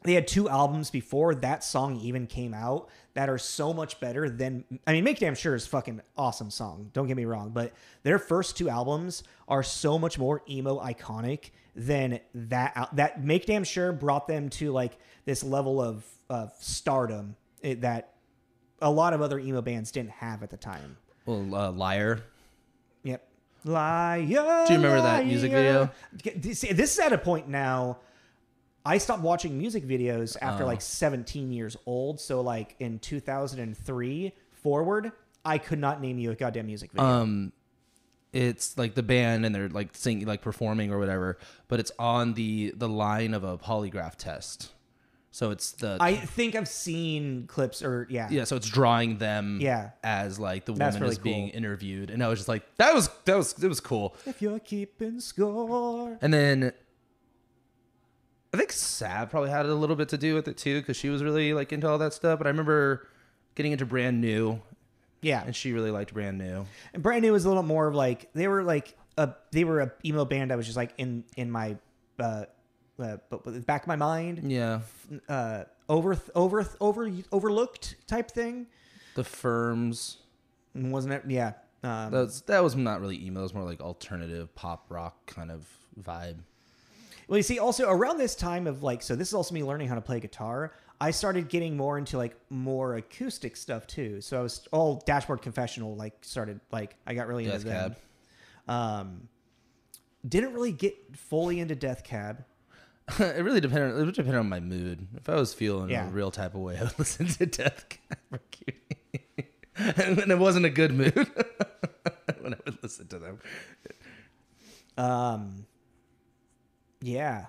They had 2 albums before that song even came out that are so much better than... I mean, Make Damn Sure is a fucking awesome song. Don't get me wrong. But their first 2 albums are so much more emo iconic than that Make Damn Sure brought them to like this level of stardom that a lot of other emo bands didn't have at the time. Well, Liar. Yep. Liar. Do you remember that music video? This is at a point now. I stopped watching music videos after like 17 years old. So like in 2003 forward, I could not name you a goddamn music video. It's like the band and they're like singing, like performing or whatever, but it's on the line of a polygraph test. So it's I think I've seen clips or yeah. So it's drawing them as like the woman is being interviewed, and I was just like, it was cool. If you're keeping score. And then I think Sav probably had a little bit to do with it too, because she was really like into all that stuff. But I remember getting into Brand New. Yeah, and she really liked Brand New. And Brand New was a little more of like they were a emo band. I was just like in my back of my mind. Yeah, overlooked type thing. The Firms, wasn't it? Yeah, that was not really emo. It was more like alternative pop rock kind of vibe. Well, you see, also around this time of like, so this is also me learning how to play guitar. I started getting more into like more acoustic stuff too. So I was all Dashboard Confessional, like started like, I got really into them. didn't really get fully into Death Cab. It really depended. It would depend on my mood. If I was feeling a real type of way, I would listen to Death Cab for Cutie. And when it wasn't a good mood, when I would listen to them. Yeah.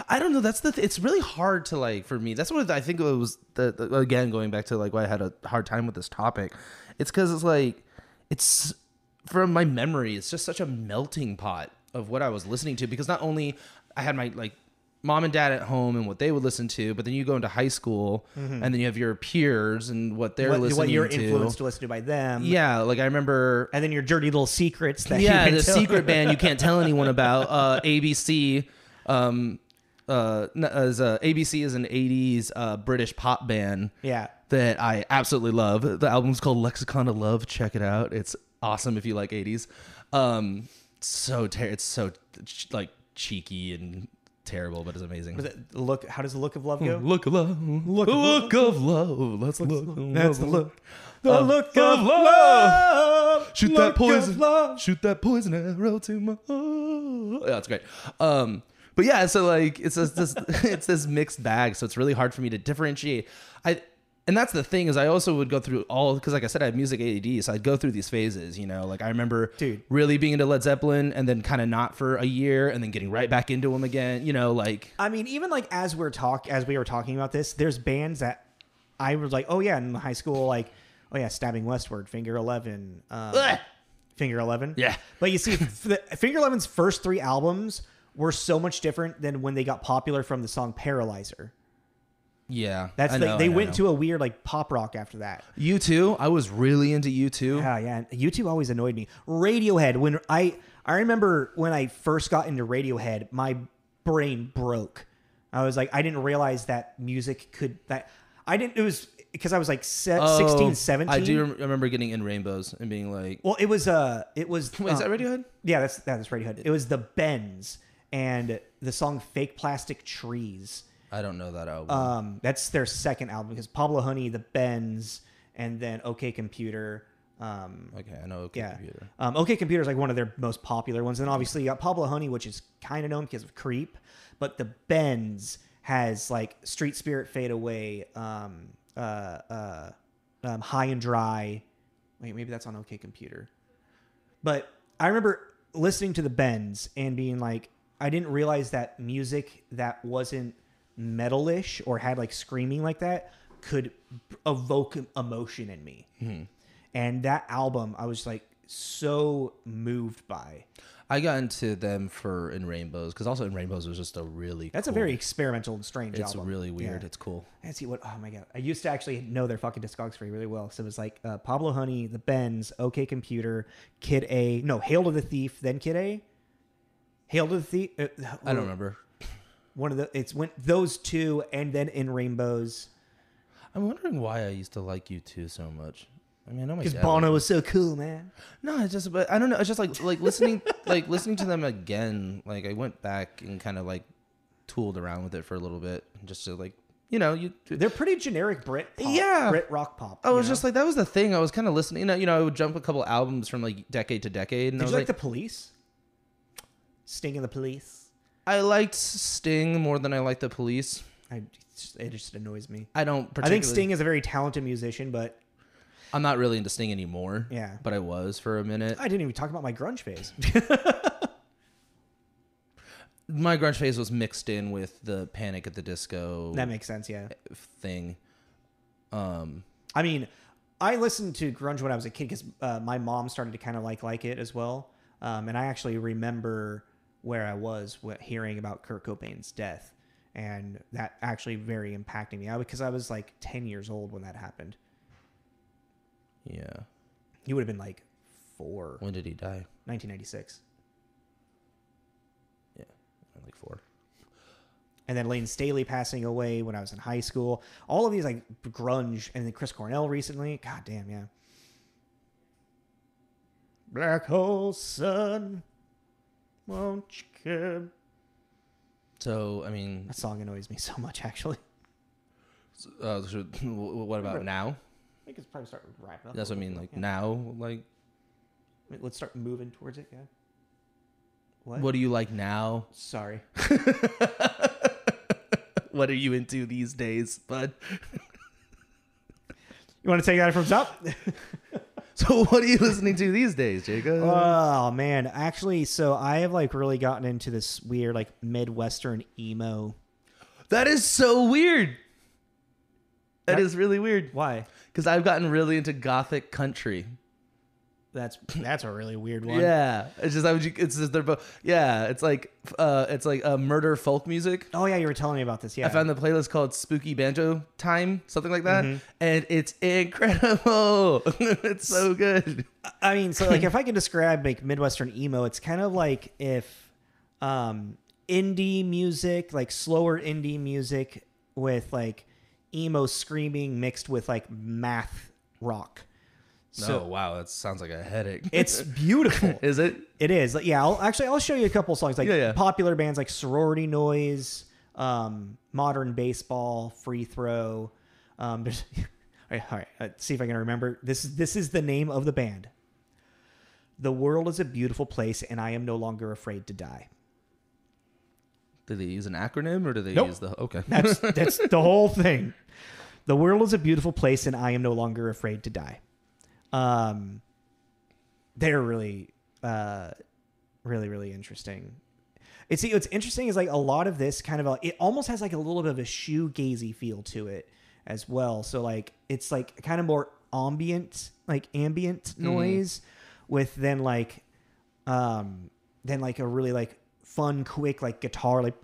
I don't know. That's it's really hard to like for me. That's what I think it was. Again, going back to like why I had a hard time with this topic. It's because it's like it's from my memory. It's just such a melting pot of what I was listening to because not only I had my like mom and dad at home and what they would listen to, but then you go into high school and then you have your peers and what they're listening to. What you're influenced to listen to by them. Yeah, like I remember. And then your dirty little secrets that the secret band you can't tell anyone about. ABC. ABC is an 80s British pop band. Yeah. That I absolutely love. The album's called Lexicon of Love. Check it out. It's awesome if you like 80s. It's so like cheeky and terrible, but it's amazing. Look, how does the look of love go? Look of love. Look of love. Let's look. That's the look. The look of love. Shoot that poison. Shoot that poison arrow to my heart. Yeah, that's great. But yeah, so like it's this mixed bag, so it's really hard for me to differentiate. And that's the thing is I also would go through because like I said I have music ADD, so I'd go through these phases, you know. Like I remember really being into Led Zeppelin and then kind of not for a year and then getting right back into them again, you know, like I mean, even like as we were talking about this, there's bands that I was like, oh yeah, in high school, like, oh yeah, Stabbing Westward, Finger 11, Finger 11. Yeah. But you see Finger 11's first 3 albums were so much different than when they got popular from the song Paralyzer. Yeah, they went to a weird like pop rock after that. U2, I was really into U2. Yeah. U2 always annoyed me. Radiohead, when I remember when I first got into Radiohead, my brain broke. I was like, I didn't realize that music could it was because I was like 16, 17. I do remember getting In Rainbows and being like, well, it was. Wait, is that Radiohead? Yeah, that's Radiohead. It was the Bends and the song Fake Plastic Trees. I don't know that album. That's their second album because Pablo Honey, the Bends, and then OK Computer. Okay, I know OK Computer. OK Computer is like one of their most popular ones. And obviously you got Pablo Honey, which is kind of known because of Creep. But the Bends has like Street Spirit Fade Away, High and Dry. Wait, maybe that's on OK Computer. But I remember listening to the Bends and being like, I didn't realize that music that wasn't metalish or had like screaming like that could evoke emotion in me. Mm-hmm. And that album I was like so moved by. I got into them for In Rainbows because also In Rainbows was just a very experimental and strange album. It's really weird. Yeah. It's cool. And see oh my god, I used to actually know their fucking discography really well. So it was like Pablo Honey, the Bends, OK Computer, Hail to the Thief, then Kid A. Hail to the Thief. I don't remember. Those two and then In Rainbows. I'm wondering why I used to like U2 so much. I mean, I know my because Bono was so cool, man. No, but I don't know. It's just like listening listening to them again. Like I went back and kind of like tooled around with it for a little bit, just to like they're pretty generic Brit rock pop. I was just like that was the thing. I was kind of listening. I would jump a couple albums from like decade to decade. And Did I was you like the Police? Sting and the Police. I liked Sting more than I liked the Police. It just annoys me. I think Sting is a very talented musician, but I'm not really into Sting anymore. Yeah. But I was for a minute. I didn't even talk about my grunge phase. My grunge phase was mixed in with the Panic at the Disco. That makes sense, yeah. Thing. I mean, I listened to grunge when I was a kid because my mom started to kind of like it as well. And I actually remember where I was hearing about Kurt Cobain's death. And that actually very impacted me because I was like 10 years old when that happened. Yeah. He would have been like 4. When did he die? 1996. Yeah, like 4. And then Lane Staley passing away when I was in high school. All of these like grunge, and then Chris Cornell recently. God damn, yeah. Black hole sun, won't you come? So, I mean... That song annoys me so much, actually. What about now? I think it's probably start wrapping up. That's what I mean, like, now, like... Let's start moving towards it, yeah. What do you like now? Sorry. What are you into these days, bud? You want to take that from top? So what are you listening to these days, Jacob? Oh, man. Actually, so I have like really gotten into this weird like Midwestern emo. That is so weird. That is really weird. Why? Because I've gotten really into gothic country. That's a really weird one. Yeah, it's just they're both. Yeah, it's like murder folk music. Oh yeah, you were telling me about this. Yeah, I found the playlist called Spooky Banjo Time, something like that, and it's incredible. It's so good. I mean, so like if I can describe like Midwestern emo, it's kind of like if indie music, like slower indie music with like emo screaming mixed with like math rock. So, wow, that sounds like a headache. It's beautiful. Is it? It is. Yeah, I'll show you a couple songs like popular bands like Sorority Noise, Modern Baseball, Free Throw. There's all right. See if I can remember. This is the name of the band. The world is a beautiful place, and I am no longer afraid to die. Did they use an acronym or do they use the? Okay, that's the whole thing. The world is a beautiful place, and I am no longer afraid to die. They're really, really interesting. What's interesting is like a lot of this kind of it almost has like a little bit of a shoegazy feel to it as well. So like it's like kind of more ambient noise with then like a really like fun, quick like guitar like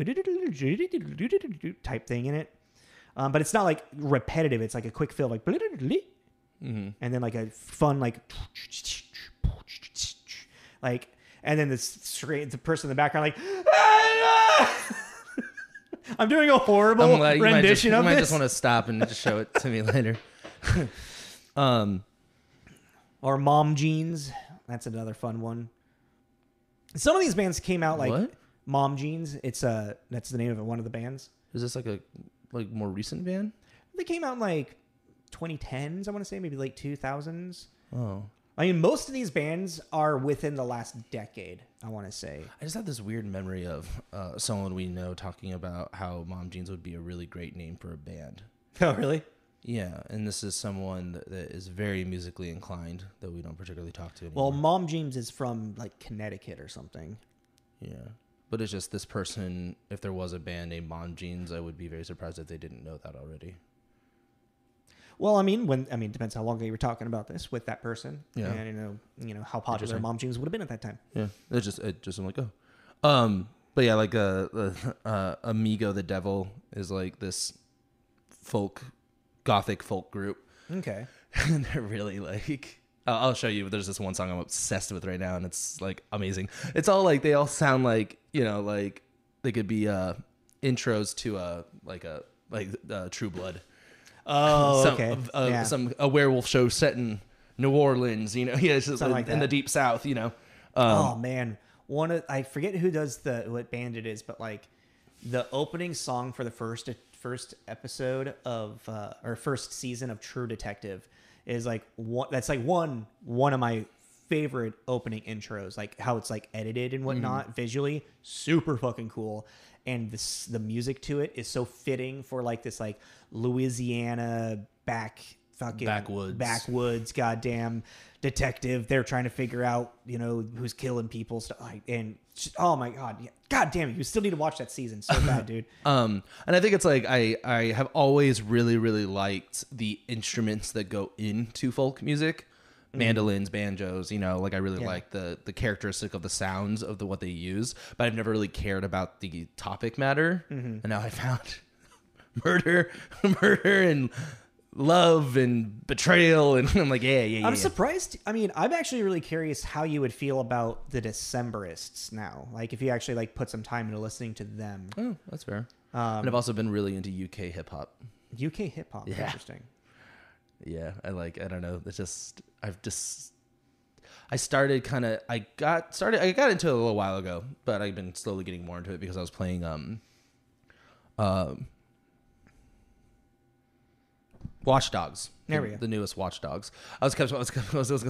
type thing in it. But it's not like repetitive. It's like a quick feel like. And then like a fun like and then the person in the background like I'm doing a horrible rendition of this. You might just want to stop and just show it to me later. Or Mom Jeans, that's another fun one. Some of these bands came out like what? Mom Jeans. It's that's the name of one of the bands. Is this like a more recent band? They came out in like 2010s, I want to say, maybe late 2000s. Oh. I mean, most of these bands are within the last decade, I want to say. I just have this weird memory of someone we know talking about how Mom Jeans would be a really great name for a band. Oh, really? Yeah, and this is someone that is very musically inclined that we don't particularly talk to anymore. Well, Mom Jeans is from, like, Connecticut or something. Yeah. But it's just this person, if there was a band named Mom Jeans, I would be very surprised if they didn't know that already. Well, I mean, it depends how long you were talking about this with that person, and you know how popular Mom Jeans would have been at that time. Yeah, it just I'm like, oh, but yeah, like Amigo the Devil is like this gothic folk group. Okay, and they're really like, I'll show you. There's this one song I'm obsessed with right now, and it's like amazing. It's all like they all sound like like they could be intros to True Blood. Oh, okay. A werewolf show set in New Orleans, it's just like in the deep South, oh man, I forget who does what band it is, but like the opening song for the first episode of or first season of True Detective is like one of my favorite opening intros, like how it's like edited and whatnot, visually super fucking cool. And the music to it is so fitting for like this like Louisiana backwoods goddamn detective. They're trying to figure out who's killing people stuff. And oh my god, yeah. God damn it, you still need to watch that season so bad, dude. And I think it's like I have always really really liked the instruments that go into folk music. Mandolins, banjos, like I really like the characteristic of the sounds of what they use, but I've never really cared about the topic matter. And now I found murder and love and betrayal, and I'm like, yeah. I'm surprised. I mean, I'm actually really curious how you would feel about the Decemberists now. Like if you actually like put some time into listening to them. Oh, that's fair. And I've also been really into UK hip hop. UK hip hop, interesting. Yeah, I don't know. It's just I got into it a little while ago, but I've been slowly getting more into it because I was playing Watch Dogs There we go. The newest Watch Dogs. I was gonna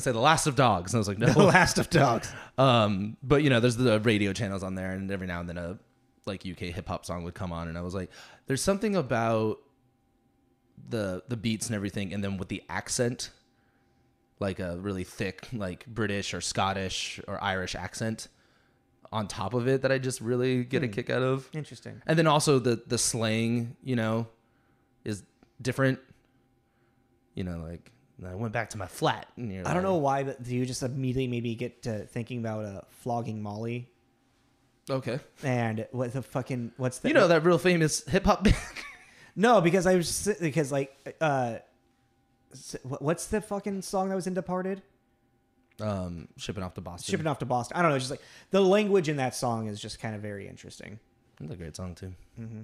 say The Last of Dogs, and I was like, no, The Last of Dogs. But there's the radio channels on there, and every now and then a like UK hip hop song would come on, and I was like, there's something about the beats and everything, and then with the accent, like a really thick like British or Scottish or Irish accent on top of it that I just really get a kick out of. Interesting. And then also the slang, is different. Like I went back to my flat. And I don't know why, but do you just immediately maybe get to thinking about flogging Molly? Okay. And what's the that real famous hip hop band? No, because what's the fucking song that was in Departed? Shipping Off to Boston. Shipping Off to Boston. I don't know. Just like the language in that song is just kind of very interesting. It's a great song too. Mm-hmm.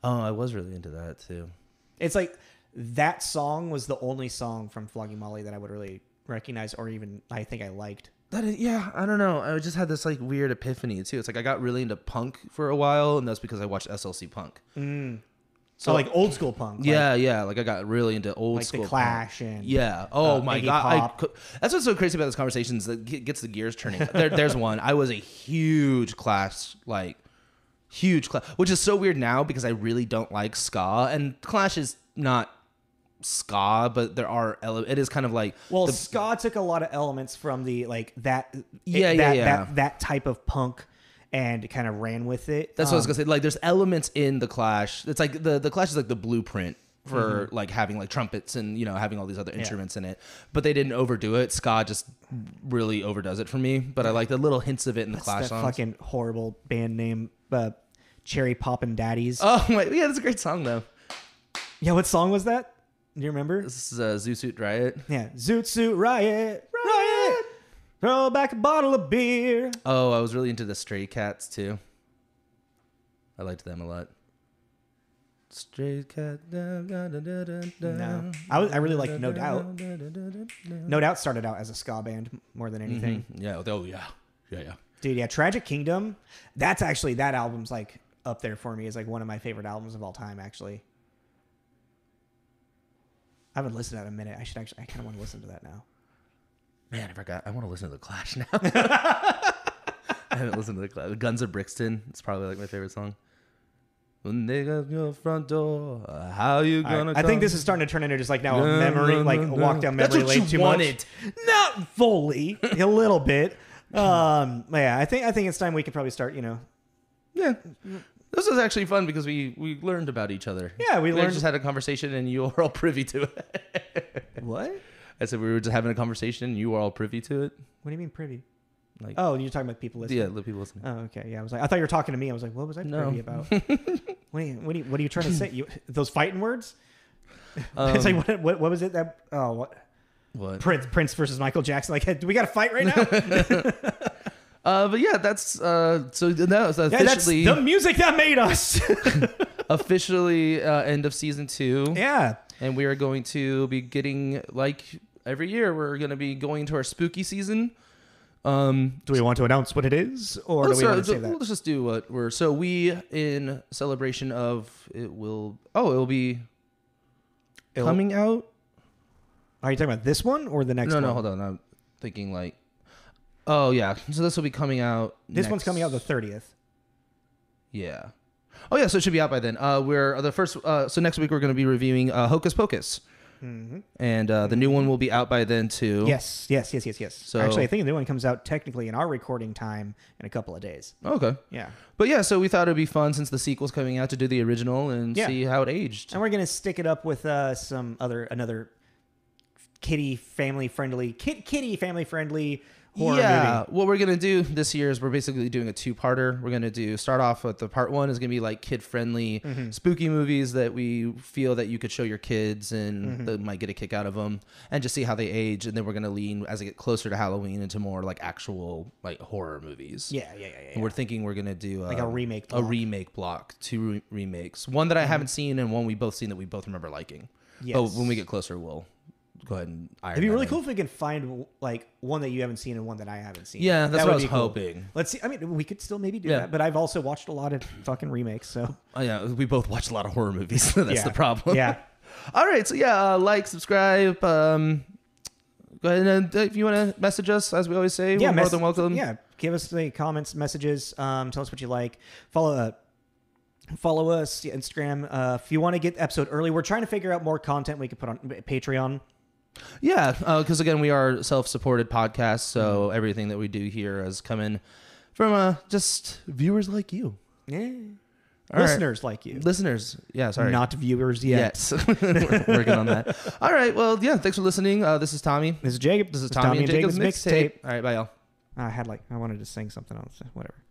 Oh, I was really into that too. It's like that song was the only song from Flogging Molly that I would really recognize, or even I think I liked. I don't know. I just had this like weird epiphany too. It's like I got really into punk for a while, and that's because I watched SLC Punk. So like old school punk. Yeah. Like I got really into old school like the Clash punk. And yeah. Oh my Iggy god. Pop. That's what's so crazy about this conversation is that gets the gears turning. There's one. I was a huge Clash, which is so weird now because I really don't like ska, and Clash is not ska, but there are it is kind of like ska took a lot of elements from the like that type of punk and kind of ran with it. That's what I was gonna say. Like there's elements in the Clash. It's like the Clash is like the blueprint for like having like trumpets and having all these other instruments in it, but they didn't overdo it. Ska just really overdoes it for me, but I like the little hints of it in the Clash songs. Fucking horrible band name, Cherry Poppin' Daddies. Oh my, yeah, that's a great song though. Yeah, what song was that? Do you remember? This is Zoot Suit Riot. Yeah, Zoot Suit Riot. Throw back a bottle of beer. Oh, I was really into the Stray Cats too. I liked them a lot. Stray Cat. No, I really liked No Doubt. No Doubt started out as a ska band more than anything. Mm-hmm. Yeah. Oh yeah. Dude, yeah, Tragic Kingdom. That album's like up there for me. Is like one of my favorite albums of all time. Actually, I haven't listened to that in a minute. I kind of want to listen to that now. Man, I forgot. I want to listen to the Clash now. I haven't listened to the Clash. Guns of Brixton. It's probably like my favorite song. When they got your front door, how you gonna? I think this is starting to turn into just like now a memory, like a walk down memory lane too much. Not fully, a little bit. Yeah, I think it's time we could probably start. Yeah. This was actually fun because we learned about each other. Yeah, we learned. Just had a conversation and you were all privy to it. What? I said we were just having a conversation and you were all privy to it. What do you mean privy? Like, you're talking about people listening. Yeah, the people listening. Oh, okay. Yeah, I thought you were talking to me. I was like, what was I privy about? What are you trying to say? Those fighting words? It's like what was it that? Oh, what? Prince versus Michael Jackson. Like, hey, do we got to fight right now? But yeah, that's that was officially that's the music that made us. Officially end of season 2. Yeah, and we are going to be getting, like every year, we're going to be going to our spooky season. Do we want to announce what it is, or do we want to say that? Let's just do what we're. So we, in celebration of it will be coming out. Are you talking about this one or the next one? No, hold on. I'm thinking like, oh yeah. So this will be coming out. This one's coming out the 30th. Yeah. Oh yeah. So it should be out by then. We're the first. So next week we're going to be reviewing Hocus Pocus. Mm-hmm. And the new one will be out by then too. Yes. So actually, I think the new one comes out technically in our recording time in a couple of days. Okay. Yeah. But yeah, so we thought it'd be fun since the sequel's coming out to do the original and see how it aged. And we're gonna stick it up with another kitty family friendly horror movie. What we're gonna do this year is we're basically doing a 2-parter. We're gonna start off with the part 1 is gonna be like kid friendly spooky movies that we feel that you could show your kids and they might get a kick out of them, and just see how they age. And then we're gonna lean as they get closer to Halloween into more like actual like horror movies. Yeah. And we're thinking we're gonna do like a remake block, 2 remakes, one that I haven't seen and one we both seen that we both remember liking. Yes. But when we get closer, we'll go ahead and iron. It'd be really cool if we can find like one that you haven't seen and one that I haven't seen. Yeah, that's what I was hoping. Cool. Let's see. I mean, we could still maybe do that, but I've also watched a lot of fucking remakes. So yeah, we both watched a lot of horror movies. So that's the problem. Yeah. All right. So yeah, like, subscribe. Go ahead and if you want to message us, as we always say, we're more than welcome. Yeah. Give us the comments, messages. Tell us what you like. Follow us, Instagram. If you want to get the episode early, we're trying to figure out more content we can put on Patreon. Yeah, because again, we are self-supported podcasts, so everything that we do here has come in from just viewers like you. Yeah. Listeners like you. Listeners. Yeah, sorry. Not viewers yet. We're working on that. All right, well, yeah, thanks for listening. This is Tommy. This is Jacob. This is Tommy and Jacob's Mixtape. All right, bye, y'all. I wanted to sing something else. Whatever.